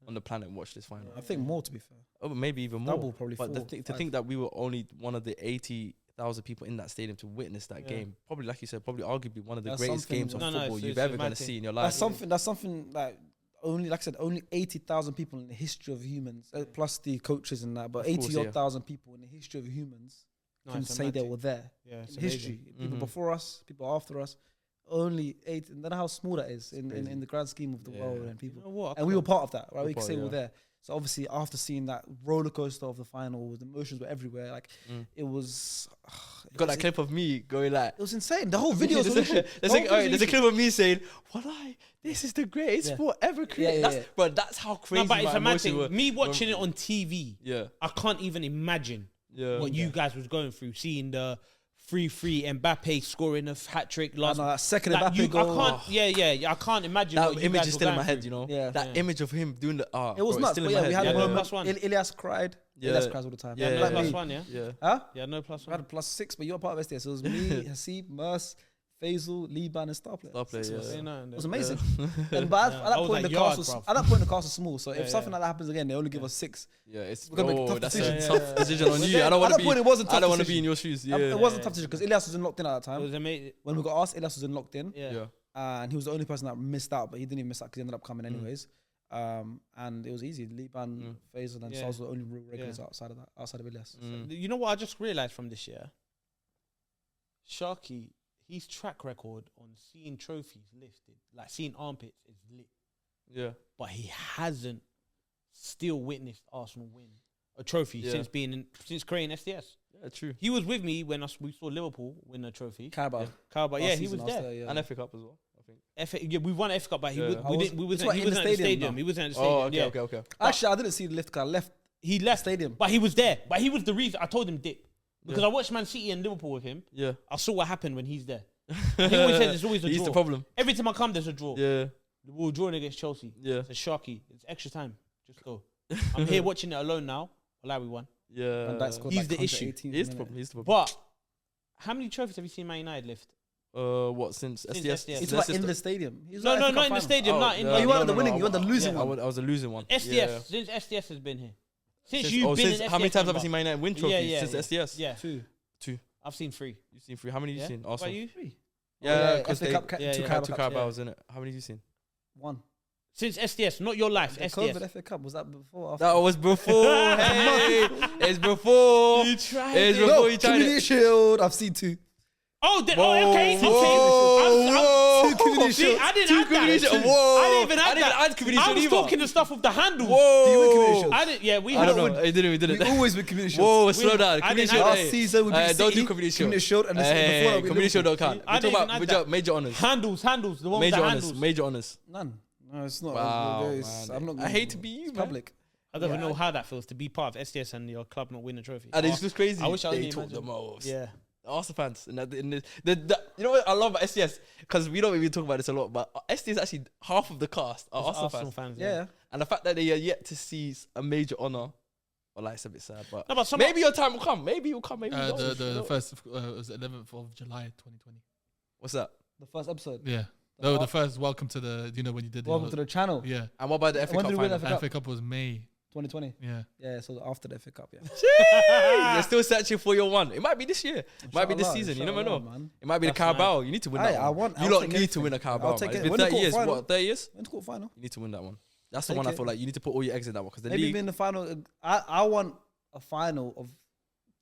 on the planet watched this final. I think more, to be fair. Oh, maybe even more. Double, probably. But to think that we were only one of the 80,000 people in that stadium to witness that game, probably, like you said, probably arguably one of the greatest games of football you've ever going to see in your life. That's something like only, like I said, only 80,000 people in the history of humans, plus the coaches and that, but 80,000 people in the history of humans can say they were there. Yeah, in history. People before us, people after us. only 8. And then how small that is in the grand scheme of the world and people. You know what? And we were part of that, right? We can say we were there. So obviously, after seeing that roller coaster of the final, the emotions were everywhere. Like it was. Got that clip of me going like. It was insane. The whole video. There's a clip of me saying, "Walai, this is the greatest sport ever created." But that's how crazy. No, but it's a mad emotions were. thing. Me watching it on TV, Yeah, I can't even imagine what you guys was going through. Seeing the 3-3 Mbappe scoring a hat trick last. That second like Mbappe goal. I can't. I can't imagine that what you image guys is were still in going my head. through. You know, Yeah. that image of him doing the. It was nuts. Still But in my we had head. a moment. Plus one. Elias cried. Elias cries all the time. Yeah, Yeah, no yeah. plus one. Yeah, Yeah. Huh? yeah, no plus We had one. a +6, but you're part of SDS. So it was me, Hasib, Merce, Faisal, Liban, and Star Player. Star Player, Six of us. yeah. It was amazing. And but at that I was point, like the yard, castle's bruv. at that point the castle's small. So if Yeah, something yeah. like that happens again, they only give us 6. Yeah, it's We're gonna make a tough that's decision. a tough decision on But you. then, I don't want at to that point, be. it was a tough I don't want to decision. be in your shoes. Yeah, It wasn't a tough decision because Elias was in locked in at that It time. was amazing. When we got asked, Elias was in locked in, Yeah. and he was the only person that missed out. But he didn't even miss out because he ended up coming anyways. And it was easy. Liban, Faisal, and Sals were the only real regulars outside of Elias. You know what I just realized from this year? Sharky, his track record on seeing trophies lifted, like seeing armpits, is lit. Yeah. But he hasn't still witnessed Arsenal win a trophy since creating SDS. Yeah, true. He was with me when we saw Liverpool win a trophy. Carabao. Yeah, he was there. And FA Cup as well, I think. Yeah, we won FA Cup, but he It's wasn't what, he in the wasn't at the stadium stadium. now? He wasn't at the Oh, stadium. okay. Actually, I didn't see the lift because I left. He left stadium. but he was there. But he was the reason. I told him dip because I watched Man City and Liverpool with him. Yeah. I saw what happened when he's there. And he always says it's always a He's draw. the problem. Every time I come, there's a draw. Yeah. We were drawing against Chelsea. Yeah. It's Sharky. It's extra time. Just go. I'm here watching it alone now. Well, we won. Yeah. And that scored He's like the issue. 118th He's the minute. problem. He's the problem. But how many trophies have you seen Man United lift? What since Since SDS? SDS. It's like in the stadium. He was No, at no, FA Cup not in the final. stadium. Not in. no, you like, weren't the winning, you were the losing I one. was a losing one. SDS. Yeah. Since SDS has been here. Since Since- you've been in SDS. how many times have I member. seen Man United win trophies since SDS? Yeah. 2. I've seen 3. You've seen 3. How many have you seen? What about Arsenal. you? 3. Yeah, because FA they Cup, yeah, two yeah. Carabao two Cups. Carabaos in it. How many have you seen? 1. Since SDS, not your life. The SDS. COVID FA Cup, was that before or after? That was before. Hey, it's before. You tried It's it. before you tried Community it. Shield, I've seen 2. Oh, Whoa, okay. whoa, Community See, Shield. I didn't Two add Community that. Shield. Whoa. I didn't even I add didn't that. add Community I Shield was either. talking the stuff of the handles. Whoa. Do you win Community Shield? I didn't. Yeah, we I had don't one. know. We didn't. We always win Community Shield. Whoa, slow down. I Community didn't Shield. add Last hey. season we beat Don't do City, Community Shield. Community Shield, and the Hey, before that we Community Shield Liverpool. don't count. I We're didn't talking even about add that. major honours. Handles. The one with Major the honours. handles. Major honours. None. No, it's not. Wow, It's- man. I'm not I hate to be you, it's man. public. I don't even know how that feels to be part of SDS and your club not win a trophy. And it's just crazy. I wish I they didn't talk the imagine. most. Yeah. Arsenal fans. And you know what I love about SDS? Because we don't even talk about this a lot, but SDS actually half of the cast are Arsenal fans. Yeah. And the fact that they are yet to see a major honour, well, like, it's a bit sad. But, No, but some maybe your time will come. Maybe it will come. Maybe you don't. The first was 11th of July 2020. What's that? The first episode. Yeah. No, the first welcome to the, you know, when you did Welcome to the channel. Yeah. And what about the FA When Cup did we win final? FA Cup? FA Cup was May. 2020. Yeah. Yeah, so after the FA Cup, yeah. You're still searching for your one. It might be this year. It might be this Inshallah, season. You never know. inshallah, man. It might be That's the Carabao. You need to win that Aye, one. I'll You lot take need to anything. win a I'll Carabao. take Man. It's it. been When the 30 years. quarterfinal- What, 30 years? Went to quarterfinal. You need to win that one. That's the Take one I it. feel like you need to put all your eggs in that one. Because the Maybe league... be in the final. I want a final of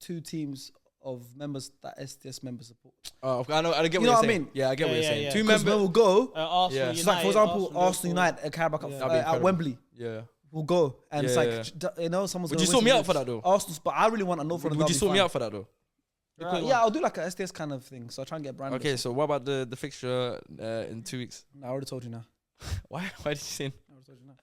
2 teams of members that SDS members support. I know. I get what You know you're what I saying. mean? Yeah, I get what you're Yeah, saying. yeah. 2 Because members. when we'll go, Arsenal, Yeah. United, it's like, for example, Arsenal Liverpool. United, a Carabao Cup Yeah. That'd be at incredible. Wembley. Yeah. We'll go. And it's Yeah, like, you know, someone's Would gonna you win sort me some out for that games. though? Arsenal, but I really want to know for the Would you derby sort me final. out for that though? Yeah, I'll do like a SDS kind of thing. So I try and get branded. Okay, so what about the fixture in 2 weeks? No, I already told you now. Why did you say? I already told you now.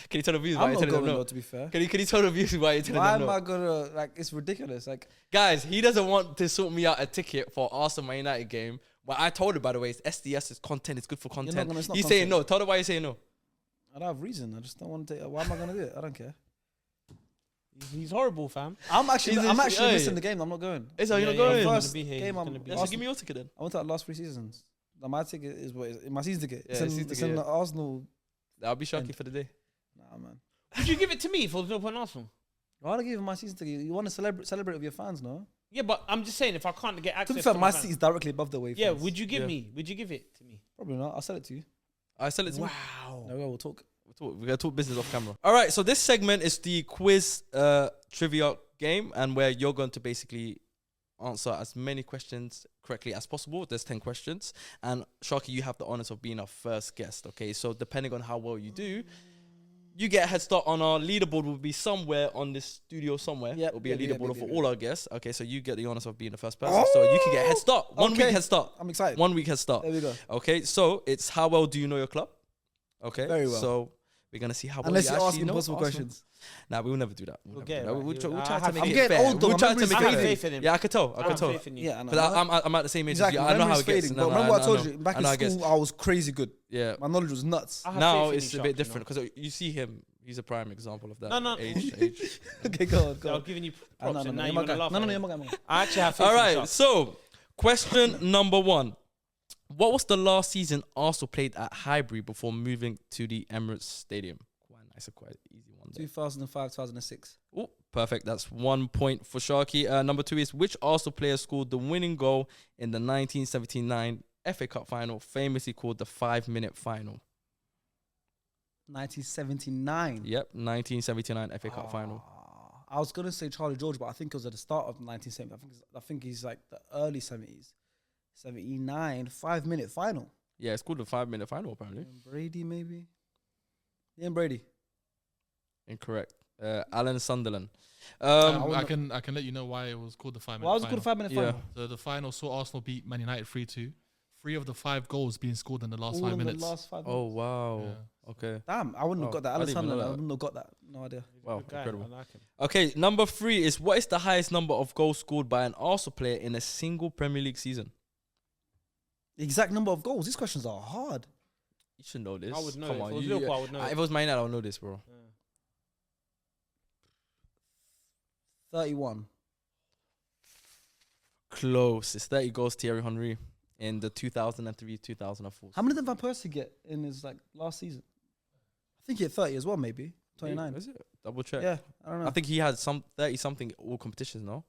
Can you tell the viewers why I'm you're not telling them going no? though, to be fair. Can you tell the viewers why you're telling Why them am no? I gonna, like, it's ridiculous. Like, Guys, he doesn't want to sort me out a ticket for Arsenal Man United game. Well, I told him, by the way, it's SDS's content. It's good for content. it's not He's saying content. no. Tell him why you're saying no. I don't have reason. I just don't want to take. Why am I gonna do it? I don't care. He's horrible, fam. I'm actually Hey. missing the game. I'm not going. Is you're not yeah, going? he's First gonna be here. game He's I'm- gonna be Yeah, here. so give me your ticket then. I went to the last 3 seasons. Now my ticket is what is my season ticket. It's Yeah, in, season it's ticket, in yeah. the Arsenal. I'll be Sharky for the day. Nah, man. Would you give it to me for 0 point Arsenal? I want to give you my season ticket. You want to celebrate with your fans, no? Yeah, but I'm just saying if I can't get To access be fair, to my fans- seat is directly above the way. Yeah, fans. would you give Yeah. me? Would you give it to me? Probably not. I'll sell it to you. I sell it to me. Wow. No, we'll talk. We're gonna talk business off camera. All right, so this segment is the quiz trivia game, and where you're going to basically answer as many questions correctly as possible. There's 10 questions. And Sharky, you have the honors of being our first guest, okay? So depending on how well you do, you get a head start on our leaderboard. Will be somewhere on this studio somewhere. Yep, It'll be a leaderboard for all our guests. Okay, so you get the honors of being the first person. Oh! So you can get a head start. 1 week head start. I'm excited. 1 week head start. There we go. Okay, so it's how well do you know your club? Okay, Very well. So we're gonna see how well Unless you you actually ask know impossible Arsenal. questions. Nah, we will never do that. We'll get never do it, that. right. We'll try I to have make I'm it getting fair. old, though. We'll try to Memory's make I it have fading. faith in him. Yeah, I could tell. I I could have tell. faith in you. Yeah, I know. Because I'm at the same age Exactly. as you. I know how Memory's it gets. fading. No, But no, remember no, I told no. you, back I know how in it gets. school, I was crazy good. Yeah. My knowledge was nuts. I have Now faith in it's you, a bit Sharky, different because you see him. He's a prime example of that. No, no. Age. Okay, go on, So go I'm on. giving you No, props, no, and no, now you're you're my gonna guy. laugh. No, at no, it. you're my guy. I actually have faith All in right. Sharky. So, question number 1. What was the last season Arsenal played at Highbury before moving to the Emirates Stadium? Quite easy one. There. 2005, 2006. Oh, perfect. That's 1 point for Sharky. Number 2 is which Arsenal player scored the winning goal in the 1979 FA Cup final, famously called the 5-minute final? 1979. Yep, 1979 FA Cup final. I was gonna say Charlie George, but I think it was at the start of 1970. I think he's like the early 70s. 79 5-minute final. Yeah, it's called the 5-minute final apparently. Brady maybe. Ian Brady. Incorrect. Alan Sunderland. I can let you know why it was called the 5-minute Why was it final. called a 5-minute Yeah. final? So the final saw Arsenal beat Man United 3-2. 3 of the 5 goals being scored in the last All 5 in minutes. the last 5 minutes. Oh wow. Yeah. Okay. Damn, I wouldn't have got that. I Alan didn't even know Sunderland, I that. wouldn't have got that. No idea. Wow, Good guy, incredible. I like him. Okay, number 3 is what is the highest number of goals scored by an Arsenal player in a single Premier League season? The exact number of goals. These questions are hard. You should know this. I would know Come it. on, If it was you- Liverpool, I would know If it. it was Man United, I would know this, bro. 31. Close. It's 30 goals, Thierry Henry, in the 2003-2004. How many did Van Persie get in his like last season? I think he had 30 as well, maybe 29. Is it? Double check. Yeah, I don't know. I think he had some 30 something all competitions. No,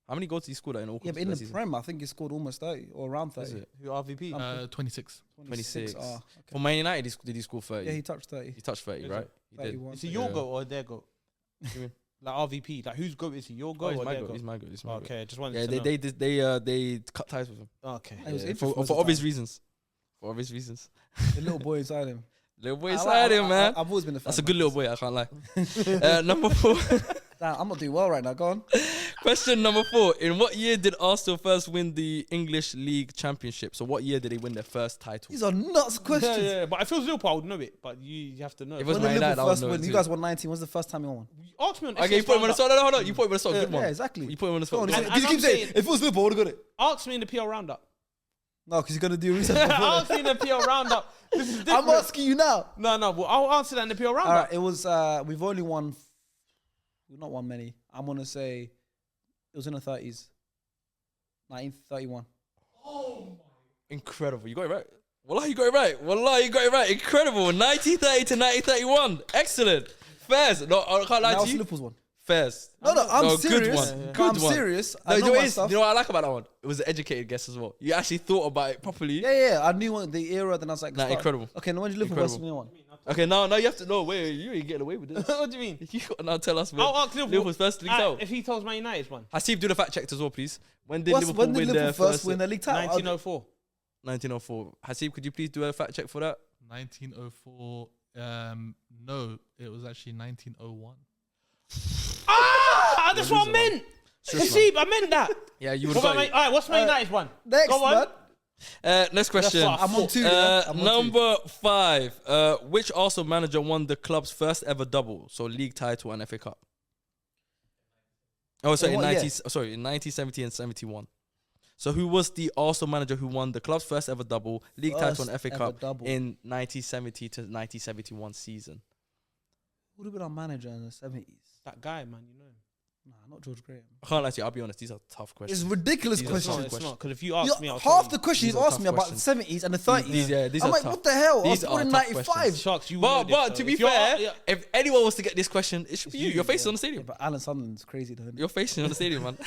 how many goals did he score in all Yeah, but in competitions? the Prem, I think he scored almost 30 or around 30. Is it? Who RVP? 26. 26. Okay. For Man United, did he score 30? Yeah, he touched 30. He touched 30, Is right? it? He did. 31. Is he your Yeah. goat or their goat? you mean? Like RVP, like whose goat is he? Your Oh, goat he's or my their goat. goat? He's my goat. He's my goat. Okay, just wanted Yeah, to know. they cut ties with him. Okay. It was Yeah, interesting for at the obvious time. reasons. For obvious reasons. The little boy inside him. Little boy I inside him, man. I've always been a fan. That's a of good little boy. I can't lie. Number 4. Damn, I'm not doing well right now. Go on. Question number 4. In what year did Arsenal first win the English League Championship? So what year did they win their first title? These are nuts questions. Yeah, but if it was Liverpool, I would know it. But you have to know. If it it. was When Man did United, I Liverpool would first know win? it You too. guys won 19. When's the first time you won? Ask me on Okay, you put him on the spot. No, hold on. You put him on the spot. Good one. Yeah, exactly. You put him on the Go spot. on, Good you one. And keep I'm saying, saying- if it was Liverpool, I would have got it. Ask me in the PL roundup. No, because you're going to do research before. Ask me in the PL roundup. This is different. I'm asking you now. No, well, I'll answer that in the PL All roundup. right, it was, we've only won, we've not won many. I'm going to say it was in the 30s. 1931. Incredible. You got it right. Wallah, you got it right. Wallah, you got it right. Incredible. 1930 to 1931. Excellent. Fairs. No, I can't lie That to was you. Liverpool's one. Fairs. No, I'm No, serious. good one. No, Good I'm one. serious. No, I you know know, my what stuff. you know what I like about that one? It was an educated guess as well. You actually thought about it properly. Yeah, I knew the era, then I was like, Nah, start. incredible. Okay, now when did Liverpool versus me one? Okay, now you have to know. Wait, you ain't getting away with this. What do you mean? You gotta now tell us when I'll ask Liverpool. Liverpool's first league title. If he tells Man United's one. Hasib, do the fact check as well, please. When did When Liverpool did win Liverpool their first win their league title? 1904. 1904. Hasib, could you please do a fact check for that? 1904. No, it was actually 1901. Ah, that's what I meant. Shush, Hasib, I meant that. Yeah, you would All have got right, what's Man United's one? Next, Go on. man. Next question. what I I'm on two. yeah? I'm on two. Number 5. Which Arsenal manager won the club's first ever double? So league title and FA Cup. Oh, sorry, In in what year? 1970 and 71. So who was the Arsenal manager who won the club's first ever double, league title and First FA ever Cup double. in 1970 to 1971 season? Who would have been our manager in the 70s? That guy, man, you know him. Nah, not George Graham. I can't lie to you, I'll be honest, these are tough questions. It's ridiculous These are questions. tough It's question. not, because if you ask me, I'll tell Half you. the questions These you've are asked tough me about the questions. 70s and the 30s. These I'm are like, tough. what the hell? I was These born are in tough 95. questions. Sharks, you But know this, to so be if you're- fair, yeah, if anyone was to get this question, it should be you. You're facing on the Yeah, stadium. but Alan Sunderland's crazy though. You're facing on the stadium, man.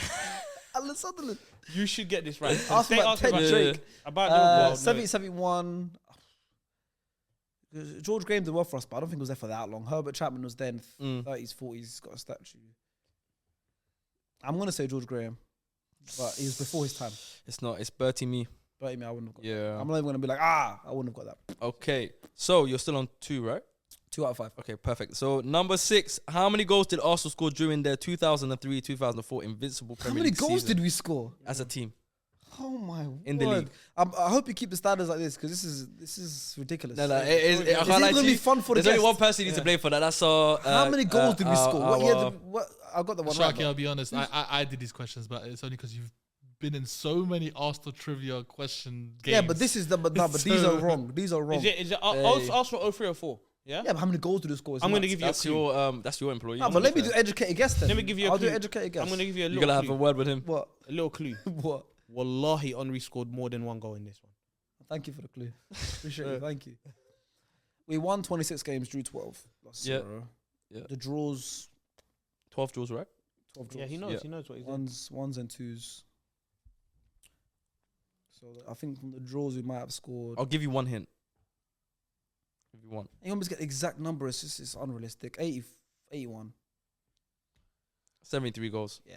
Alan Sunderland. you should get this right. Ask They about ask Ted about Drake. About Liverpool, 70, 71. George Graham did well for us, but I don't think he was there for that long. Herbert Chapman was there in 30s, 40s. He's got a statue. I'm going to say George Graham. but he was before his time. It's not. It's Bertie Me. Bertie Me, I wouldn't have got Yeah. that. I'm not even going to be like, I wouldn't have got that. Okay. So you're still on 2, right? 2 out of 5. Okay, perfect. So number 6, how many goals did Arsenal score during their 2003-2004 invincible How Premier many League goals season did we score? as a team? Oh my In the word. league. I hope you keep the standards like this because this is ridiculous. No, Is I can't lie it going to to be you. fun for the There's only one guests? person you need to blame for that. That's How many goals did we score? What year our- what? I got the one Sharky, right. I'll be honest. I did these questions, but it's only because you've been in so many Arsenal trivia question games. Yeah, but this is but these are wrong. These are wrong. Is it Hey. Arsenal 03 or 4? Yeah. Yeah, but how many goals do they score? It's I'm going to nuts. give you a clue. That's your employee. No, but let me do educated guess then. Let me give you a I'll clue. do educated guess. I'm going to give you a You're little gonna have a clue. word with him. What? A little clue. What? Wallahi, Henry scored more than one goal in this one. Thank you for the clue. Appreciate it. Thank you. We won 26 games, drew 12. Lost Yeah. 0. Yeah. The draws, 12 draws, right? 12 draws. Yeah, he knows. Yeah. He knows what he's doing. Ones and twos. So I think from the draws we might have scored. I'll give you one hint. Give you one. You almost get the exact number. It's unrealistic. 81. 73 goals. Yeah.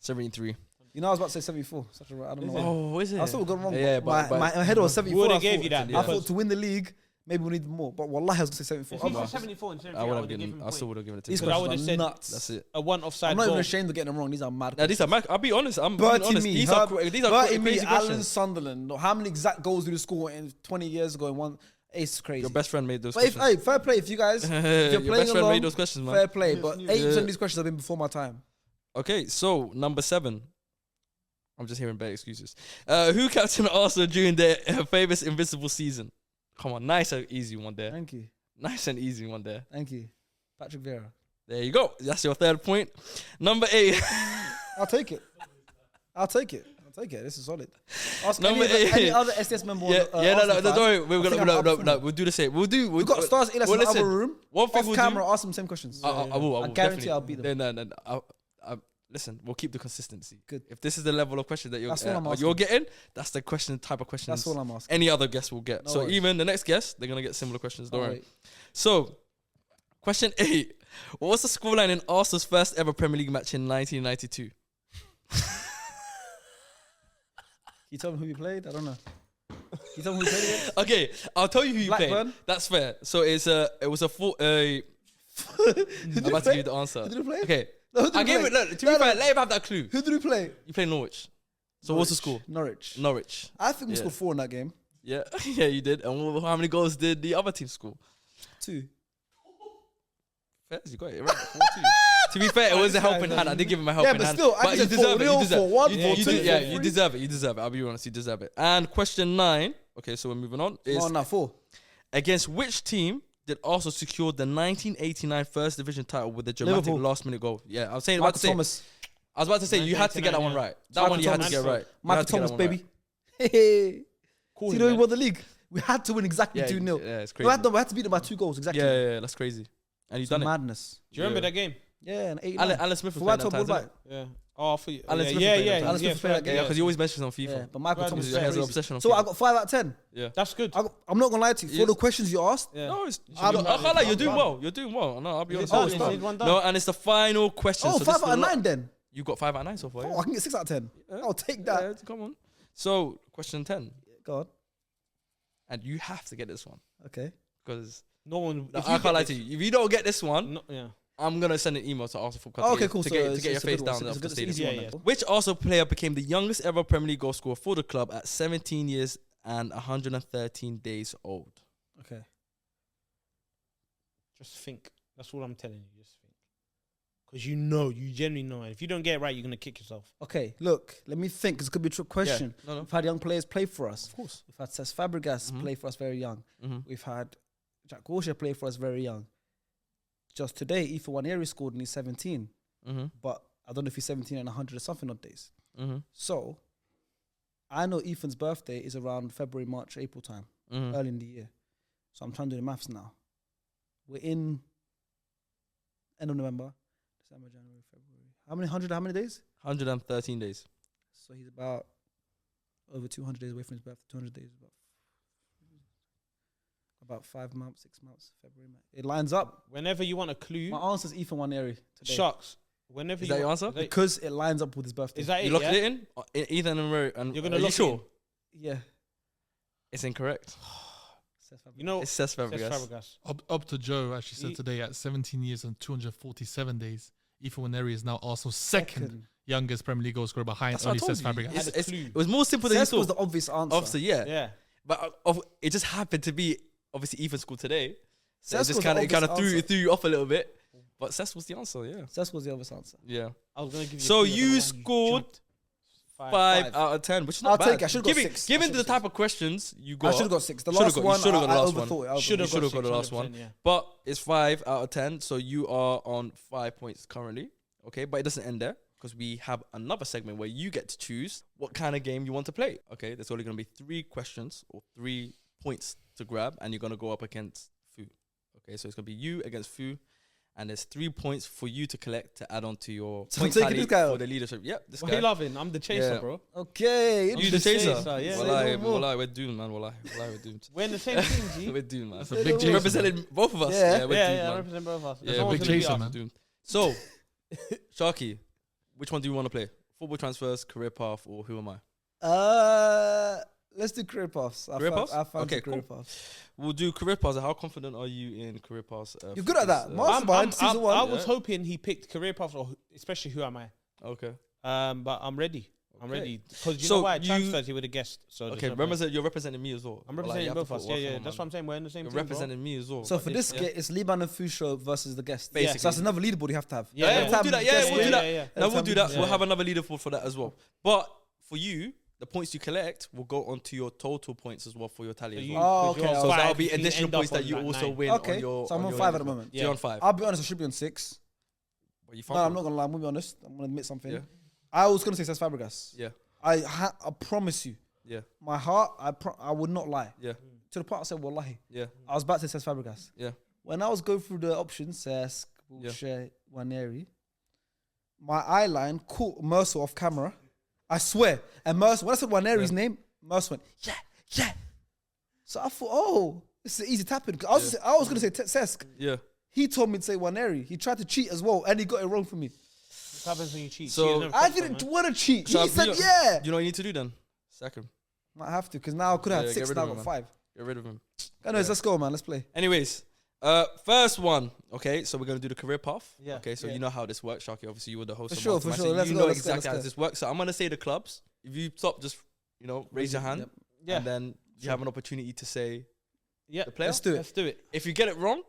73. You know, I was about to say 74. Such a I don't know. Oh, is it? I still got wrong. Yeah, but but my head was 74. Would've I gave thought- you that I because- thought to win the league, maybe we need more. But wallahi, I was going to say 74. If he Otherwise, said 74 and 73, I I would would have have given. given him I still point. would have given it to these you. Because I questions would've are said- nuts. That's it. A one offside I'm not goal. even ashamed of getting them wrong. These are mad. Now these are. I'll be honest. I'm being Bertie honest. me, These Herb- are Bertie me, crazy Alan questions. Sunderland. How many exact goals did you score in 20 years ago in one? It's crazy. Your best friend made those But if, questions. hey, fair play if you guys. If you're Your playing best friend along, made those questions, man. fair play. But 80% Yeah. of these questions have been before my time. Okay, so number 7. I'm just hearing bad excuses. Who captained Arsenal during their famous invincible season? Come on, nice and easy one there. Thank you. Nice and easy one there. Thank you. Patrick Vieira. There you go. That's your 3rd point. Number 8. I'll take it. I'll take it. This is solid. Ask Number any 8. other SDS member. Yeah, on, no, Arsenal don't fan. worry. We're I gonna think I'm up for no, it. we'll do the same. We've got stars in the other listen, room. One thing Off we'll camera, do. ask them the same questions. I will. I guarantee definitely. I'll beat them. No. Listen, we'll keep the consistency. Good. If this is the level of question that That's all I'm asking. you're getting, that's the type of questions That's all I'm asking. any other guest will get. No So worries. even the next guest, they're gonna get similar questions. Don't Can't worry. wait. So, question 8. What was the scoreline in Arsenal's first ever Premier League match in 1992? Can you tell me who you played? I don't know. Can you tell me who you played against? Okay, I'll tell you who you Blackburn? played. That's fair. So it was a full. I'm about to give you the answer. Who did you play? Okay, No, who did I you gave play? it. Look, to be fair, let him have that clue. Who did we play? You play Norwich. So what's the score? Norwich. Norwich. I think we Yeah. scored 4 in that game. Yeah, yeah, you did. And how many goals did the other team score? 2. Fair, you got it right. 4-2. To be fair, it was a helping hand. I did give him a helping but hand. still, I you said deserve it. 4-0, You deserve it. 4-1, You- 4-2, you do- yeah, 4-3. you deserve it. You deserve it. I'll be honest. You deserve it. And question 9. Okay, so we're moving on. Is Oh, no, 4. against which team did Arsenal secure the 1989 First Division title with a dramatic Liverpool. last-minute goal? Yeah, I was saying. Michael Thomas. I was about to say you had to get that one 1989, right. That Michael one you had to Thomas. get right. You Michael had to get Thomas, that one baby. right. Hey. Cool, See, you know we man. won the league. We had to win exactly Yeah, 2-0. yeah, it's We crazy. had to beat them by 2 goals, exactly. Yeah, that's crazy. And you've It's done it. madness. Do you remember Yeah. that game? Yeah, and 89. Alan Smith was For why playing that top time, ball back? Yeah. Oh, for you. Alan yeah, Smith yeah, was playing yeah, that time. Alan Smith was playing that game. Yeah, because he always mentions on FIFA. Yeah, but Michael Right, Thomas he is He has an crazy. obsession on So FIFA. I got 5 out of 10. Yeah. That's good. I'm not gonna lie to you. For Yes. the questions you asked, Yeah. No, I'm- I can't lie. You're I'm doing done. well. You're doing well. No, I'll be honest. done? with Is you. it one done? No, and it's the final question. oh, so 5 this is out of the 9 then. You got 5 out of 9 so far. Oh, Yeah. I can get 6 out of 10. I'll take that. Yeah, come on. So question 10, Go on. and you have to get this one Okay. because No one. I if can't get lie this- to you. If you don't get this one, No, yeah. I'm gonna send an email to Arsenal Oh, okay, cool. to So get it's your a face good one. down It's off the a good- stadium. easy one Yeah, then. yeah. Which Arsenal player became the youngest ever Premier League goal scorer for the club at 17 years and 113 days old? Okay. Just think. That's all I'm telling you. Just think. Because you genuinely know. And if you don't get it right, you're going to kick yourself. Okay, look, let me think. 'Cause it could be a trick question. No. We've had young players play for us. Of course. We've had Cesc Fabregas Mhm. play for us very young. Mm-hmm. We've had Jack Wilshere play for us very young. Just today, Ethan Waneri scored and he's 17. Mm-hmm. But I don't know if he's 17 and 100 or something odd days. Mm-hmm. So, I know Ethan's birthday is around February, March, April time, Mm-hmm. early in the year. So I'm trying to do the maths now. We're in end of November, December, January, February. How many days? 113 days. So he's about over 200 days away from his birthday. 200 days, about 5 months, 6 months, February, May. It lines up. Whenever you want a clue, My answer's Ethan Waneri today. Sharks. Whenever Is that your answer? Because it lines up with his birthday. Is that it? You locked Yeah? it in? Ethan and Murray. And You're gonna are you lock it sure? in? Yeah. It's incorrect. You know, It's Cesc Cesc Fabregas. Fabregas. Up to Joe actually said today at 17 years and 247 days, Ethan Nwaneri is now Arsenal's second youngest Premier League goal scorer behind That's only what I Cesc told you. Fabregas. It was more simple than you Cesc was thought. the obvious answer. Obviously, yeah. Yeah. But it just happened to be obviously Ethan's school today. So Cesc it just was kind the of obvious threw answer. you off a little bit. But Cesc was the answer, yeah. Cesc was the obvious answer. Yeah. I was gonna give you. So a clue, I don't know you why scored jumped. 5 out of 10, which is not I'll bad. take it. I should've got 6. Given I the should've type of questions you got, I should have got 6. The Should've last got- you one, should've got the I last one. overthought it. I Should've overthought should've got the last 100%, one. yeah. but it's 5 out of 10, so you are on 5 points currently. Okay, but it doesn't end there because we have another segment where you get to choose what kind of game you want to play. Okay, there's only going to be 3 questions or 3 points to grab, and you're going to go up against Fu. Okay, so it's going to be you against Fu, and there's 3 points for you to collect to add on to your So I'm point taking tally this guy for out? the leadership. Yep, this Why guy. you laughing? I'm the chaser, Yeah. bro. Okay. You the interesting. chaser. chaser, yeah. Wallahi, Say no more. wallahi, we're doomed, man. Wallahi, we're doomed. We're in the same team, G. We're doomed, man. That's a big Say no chaser. more. Representing both of us. Yeah. we're Yeah, doomed, yeah, I man. represent both of us. Yeah, Someone's big gonna beat chaser, us. man. Doomed. So, Sharky, which one do you want to play? Football transfers, career path, or who am I? Let's do career paths. Career paths? I found Okay, career cool. paths. We'll do career paths. How confident are you in career paths? You're good at that. this, Mastermind, season 1. I was Yeah. hoping he picked career paths, or especially who am I? Okay. But I'm ready. I'm Okay. ready because you So know why? you- Transfers, he would have guessed. So Okay. there's no Remember, point. you're representing me as well. I'm Like, representing you have both to of us. put Yeah, work yeah. on, That's man. what I'm saying. We're in the same You're team, representing me as well. So Like for this, yeah. it's Liban and Fusho versus the guest. Basically. So that's another leaderboard you have to have. Yeah, Yeah, yeah. we'll Time do that. we Yeah, guess we'll win. do that. Yeah. No, we'll do that. Yeah, We'll yeah. have another leaderboard for that as well. But for you, the points you collect will go onto your total points as well for your tally. So as you- well. Oh, 'cause okay. you're So five, that'll be you can additional end up points that on you like also 9. win Okay, on your. so I'm on your 5 at the leaderboard. moment. So you're on 5. I'll be honest, I should be on 6. But you No, found I'm not gonna lie. I'm gonna be honest. I'm gonna admit something. Yeah. I was gonna say Cesc Fabregas. Yeah. I promise you, Yeah. my heart, I would not lie. Yeah. To the part I said, wallahi, Yeah. I was about to say Cesc Fabregas. Yeah. When I was going through the options, Cesc, Yeah. Boucher, Nwaneri, my eye line caught Mercer off camera. I swear. And Mercer, when I said Nwaneri's name, Mercer went, yeah. So I thought, oh, this is an easy tapping. I was gonna say Cesc. Yeah. He told me to say Nwaneri. He tried to cheat as well, and he got it wrong for me. What happens when you cheat? So- Cheating never I stops, didn't man. want to cheat. So He said, yeah. You know what you need to do then? Sack him. Might have to, because now I could have Yeah, had get 6, rid now of I him, got man. 5. Get rid of him. Anyways, Yeah. let's go, man. Let's play. Anyways, first one. Okay, so we're gonna do the career path. Yeah. Okay, so Yeah. you know how this works, Sharky. Obviously, you were the host. For of sure, for Mastermind, sure. so Let's you go, know let's go, exactly how let's go. this works. So I'm gonna say the clubs. If you stop, just raise your hand, Yep. Yeah. and then you have an opportunity to say Yeah. the player. Let's do it. Let's do it. If you get it wrong,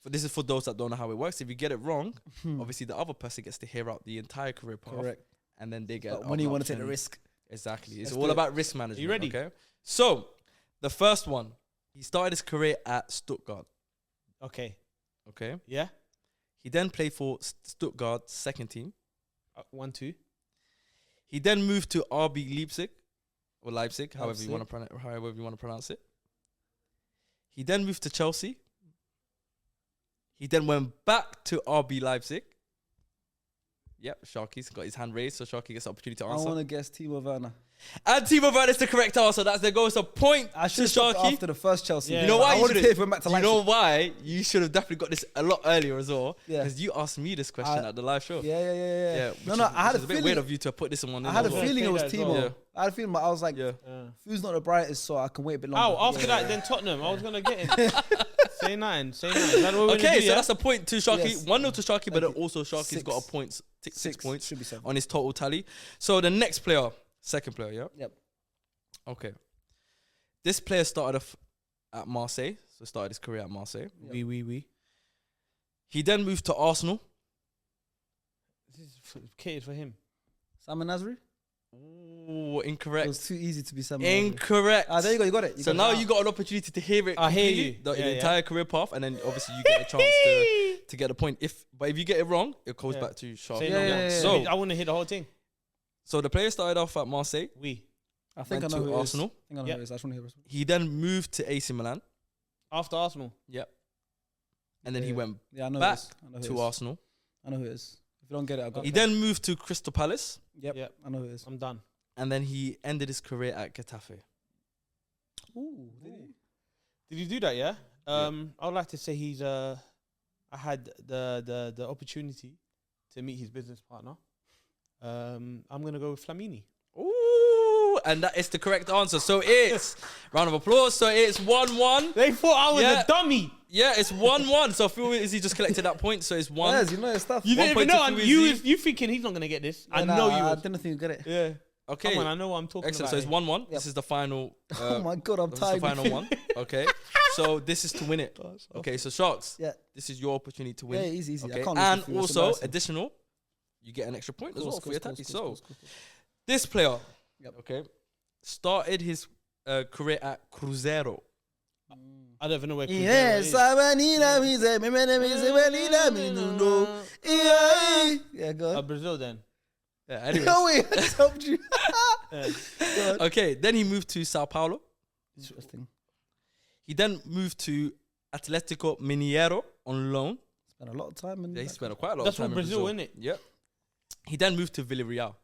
this is for those that don't know how it works. If you get it wrong, obviously the other person gets to hear out the entire career path, Correct. and then they get But when you an want to take the option. risk. Exactly, it's Let's all do it. about risk management. ready? Okay, so the first one, he started his career at Stuttgart. Okay. Okay, Yeah. he then played for Stuttgart's second team. 1, 2. He then moved to RB Leipzig, or Leipzig, however Leipzig. you want to pronounce it. He then moved to Chelsea. He then went back to RB Leipzig. Yep, Sharky's got his hand raised, so Sharky gets the opportunity to I answer. want to guess Timo Werner. And Timo Werner is the correct answer. That's the goal. It's a point I to should have stopped Sharky. after the first Chelsea. Yeah. You know why I you wanted to should've- hear if we went back to You Leipzig. know why? You should have definitely got this a lot earlier as well. Yeah. Because you asked me this question I- at the live show. Yeah. which No, is- I which had a is a bit feeling. weird of you to put this one in. I had a as well. feeling it was Say that as Timo. well. Yeah. I had a feeling, but I was like, Yeah. who's not the brightest, so I can wait a bit longer. Oh, after Yeah. that, then Tottenham. I was gonna get him. Say 9. Say 9. Is that what we're Okay, gonna do, so yeah? that's a point to Sharky. Yes. 1-0 to Sharky, but Thank you. also Sharky's 6. got a point, 6 points Should be 7. on his total tally. So the next player, second player, yeah? Yep. Okay. This player started off at Marseille, so started his career at Marseille. We. He then moved to Arsenal. This is catered for him. Simon Nasri? Ooh, It incorrect. was too easy to be Simon Nasri. Incorrect. Ah, there you go. You got it. So now you got an opportunity to hear it. I hear completely, you. The Yeah, yeah. entire career path, and then obviously you get a chance to get a point. But if you get it wrong, it goes Yeah. back to Sharky. Say Yeah, no yeah, more. yeah. So I want to hear the whole thing. the player started off at Marseille, We. I think I went know to who it is. Arsenal. I think I know Yep. who it is. I just want to hear it. He then moved to AC Milan. After Arsenal. Yep. And then he Yeah. went Yeah, I know back who it is. I know who it to is. Arsenal. I know who it is. If you don't get it, I got He it. then moved to Crystal Palace, Yep. Yep. I know who it is. I'm done. and then he ended his career at Getafe. Ooh, did he? Did you do that? Yeah. I would like to say he's. I had the opportunity to meet his business partner. I'm gonna go with Flamini. Ooh, and that is the correct answer. So it's round of applause. So it's 1-1. They thought I was a dummy. Yeah, it's 1-1. So Fuizzy just collected that point. So it's 1. Yes, you know your stuff. You didn't even know. And you thinking he's not gonna get this? I know you. I didn't think you get it. Yeah. Okay. Come on, I know what I'm talking Excellent. about. So it's 1-1. This is the final. Oh my god, I'm this is tired. the final one. Okay. So this is to win it. Okay. So Sharks. Yeah. This is your opportunity to win. Yeah, easy. Okay. I can't And lose to you, it's also embarrassing. additional, you get an extra point as well for your tactics. So cool. this player, Yep. okay, started his career at Cruzeiro. I don't even know where. Yes, yeah, go. Brazil then. Yeah, anyways. No way, I helped you. Okay, then he moved to Sao Paulo. Interesting. He then moved to Atletico Mineiro on loan. Spent a lot of time in. Yeah, he spent quite a lot That's of time from in Brazil, isn't it? Yeah. He then moved to Villarreal.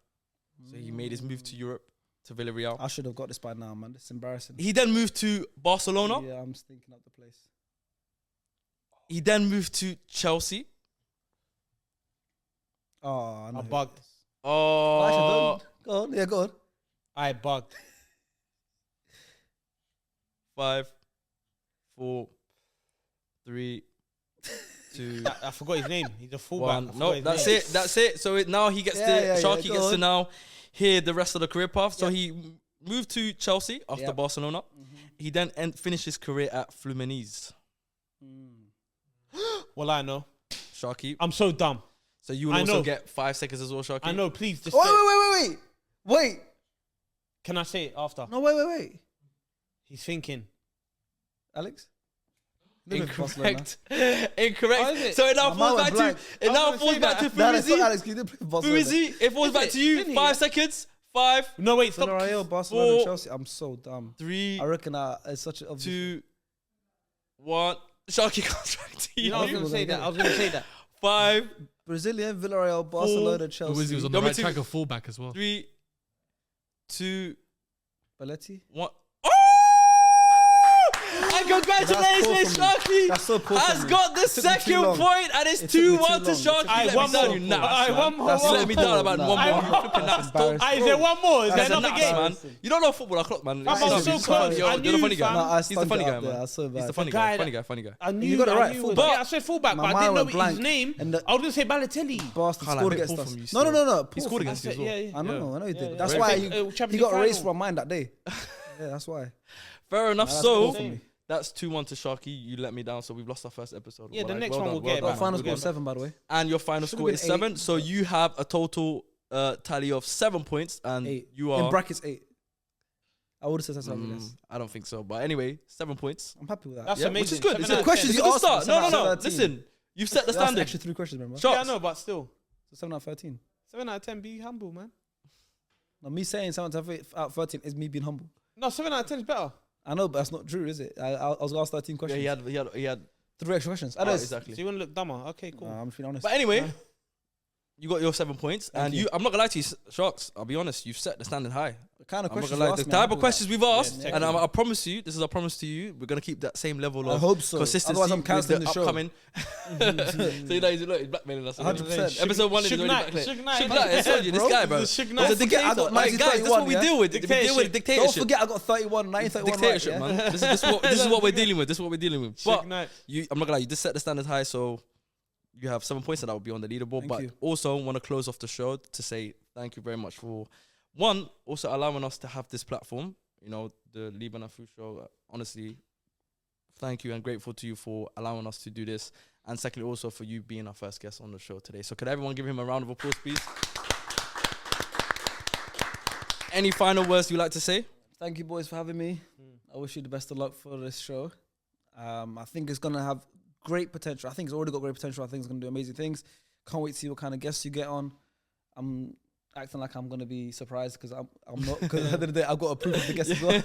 So he made his move to Europe, to Villarreal. I should have got this by now, man. It's embarrassing. He then moved to Barcelona. Yeah, I'm stinking up the place. He then moved to Chelsea. Oh, I know. I bugged. Oh, Actually, go on. Yeah, go on. I bugged. 5, 4, 3, 2, I forgot his name. He's a fullback. 1. No, that's it. That's it. So now he gets Sharky go gets to on. now hear the rest of the career path. So Yep. he moved to Chelsea after Yep. Barcelona. He then finished his career at Fluminense. Well, I know. Sharky. I'm so dumb. So you will I also know. get 5 seconds as well, Sharky. I know. Please just. Wait. Can I say it after? No, wait. He's thinking. Alex? Incorrect. Oh, is Incorrect. it? So it now My falls mind back was to blank. it now falls back to No, it's not Fuizzy. Alex. You didn't play for Barcelona. Fuizzy, it falls back to you. Didn't he? 5 seconds. 5, No, wait. Stop. Villarreal, Barcelona, 4, Chelsea. I'm so dumb. 3, I reckon it's such an obvious. 2, 1. Sharky comes back to You know, I was you. gonna say that. I was gonna say that. 5, Brazilian, Villarreal, Barcelona, Chelsea. Fuizzy was on the Number right 2. track of fullback as well. 3, 2, Balletti. 1. Oh! And congratulations, That's poor from me. Sharky That's so poor has from me. got the It took me too second long. point, and it's It took me 2-1 too to long. Sharky. It You took let me me down, too you long. nuts, man. one more. That's You so let me down poor. about Nah. one more. Nah. You flipping nuts, dog. Embarrassing. Is there one more? Is there That's another nuts, game? man. You don't know football o'clock, man. I was so close. You're I the knew, funny guy. fam. Nah, I He's the funny stunk it guy, up there. man. That's so He's bad. the funny guy guy. that- Funny guy. I knew. got it right, I fullback. Yeah, I said fullback, My but I mind didn't know went blank. his name. And the- I was gonna say Balotelli. Bastard Can't scored like against pull us. from you No. still. He Poor scored from against you us. as well. Yeah. I know he did. Yeah. That's Right. why Champions he got League erased final. from mine that day. Yeah, that's why. Fair enough. Nah, that's So poor from me. that's 2-1 to Sharky. You let me down, so we've lost our first episode. Yeah, the Well, next well one done, we'll well get done, back. Final man. score was 7, by the way. And your final Should've score been is 7. 8. So you have a total tally of 7 points, and 8. you are. In brackets 8. I would have said 7. I don't think so, but anyway, 7 points. I'm happy with that. That's Yeah, amazing. which is good. 7 It's out a of questions 10. It's a you good asked start. us, No. 7 out of 13. Listen, you've set the That's standard. extra 3 questions, remember? Sharks. Yeah, I know, but still. So 7 out of 13. 7 out of 10, be humble, man. Now, me saying 7 out of 13 is me being humble. No, 7 out of 10 is better. I know, but that's not true, is it? I was asked 13 Yeah, questions. he had 3 extra questions. I know. yeah, it's- exactly. So you want to look dumber? Okay, cool. I'm just being honest. But anyway, you got your 7 points, Thank and you. I'm not gonna lie to you, Sharks. I'll be honest, you've set the standard high. The kind of I'm not questions gonna you lie. ask The me, type I'm of happy with questions we've asked, Yeah, and I promise you, this is a promise to you, we're gonna keep that same level that. I of hope so. consistency. Otherwise, I'm with cancelling the show. upcoming. So you know, he's blackmailing us. 100%. Episode 1 is Suge already Knight, blackmailing. Suge Knight. Suge Knight, I told you, this Bro, guy, bro. the Suge He's Knight. a dictator. I got Like, guys, that's what we 1931, deal with. We deal with Don't dictatorship. forget, I got 31, 1931 right, Dictatorship, yeah? man. This is what we're dealing with. This is what we're dealing with. Suge But Knight. I'm not gonna lie, you just set the standard high, so you have 7 points, and that will be on the leaderboard. Thank But you. also want to close off the show to say thank you very much for one, also allowing us to have this platform. You know, the Liban Fuizzy show. Honestly, thank you and grateful to you for allowing us to do this. And secondly, also for you being our first guest on the show today. So could everyone give him a round of applause, please? Any final words you'd like to say? Thank you, boys, for having me. I wish you the best of luck for this show. I think it's going to have great potential. I think it's already got great potential. I think it's going to do amazing things. Can't wait to see what kind of guests you get on. I'm acting like I'm going to be surprised because I'm not. Because at the end of the day, I've got to prove of the guests as well.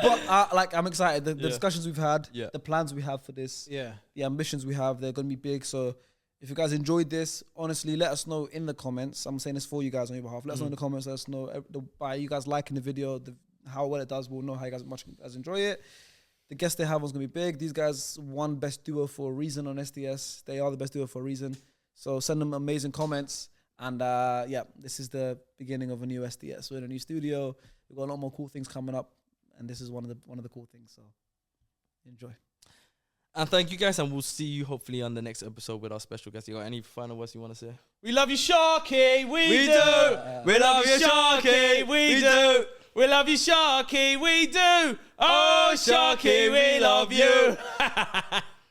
But I'm excited. The discussions we've had, the plans we have for this, the ambitions we have, they're going to be big. So if you guys enjoyed this, honestly, let us know in the comments. I'm saying this for you guys on your behalf. Let us know in the comments. Let us know by you guys liking the video, how well it does. We'll know how you guys enjoy it. The guest they have is going to be big. These guys won Best Duo for a reason on SDS. They are the best duo for a reason. So send them amazing comments. And yeah, this is the beginning of a new SDS. We're in a new studio. We've got a lot more cool things coming up, and this is one of the cool things. So enjoy. And thank you guys, and we'll see you hopefully on the next episode with our special guest. You got any final words you want to say? We love you, Sharky. We do. We love you, Sharky. We do. We love you, Sharky. We do. Oh, Sharky, we love you.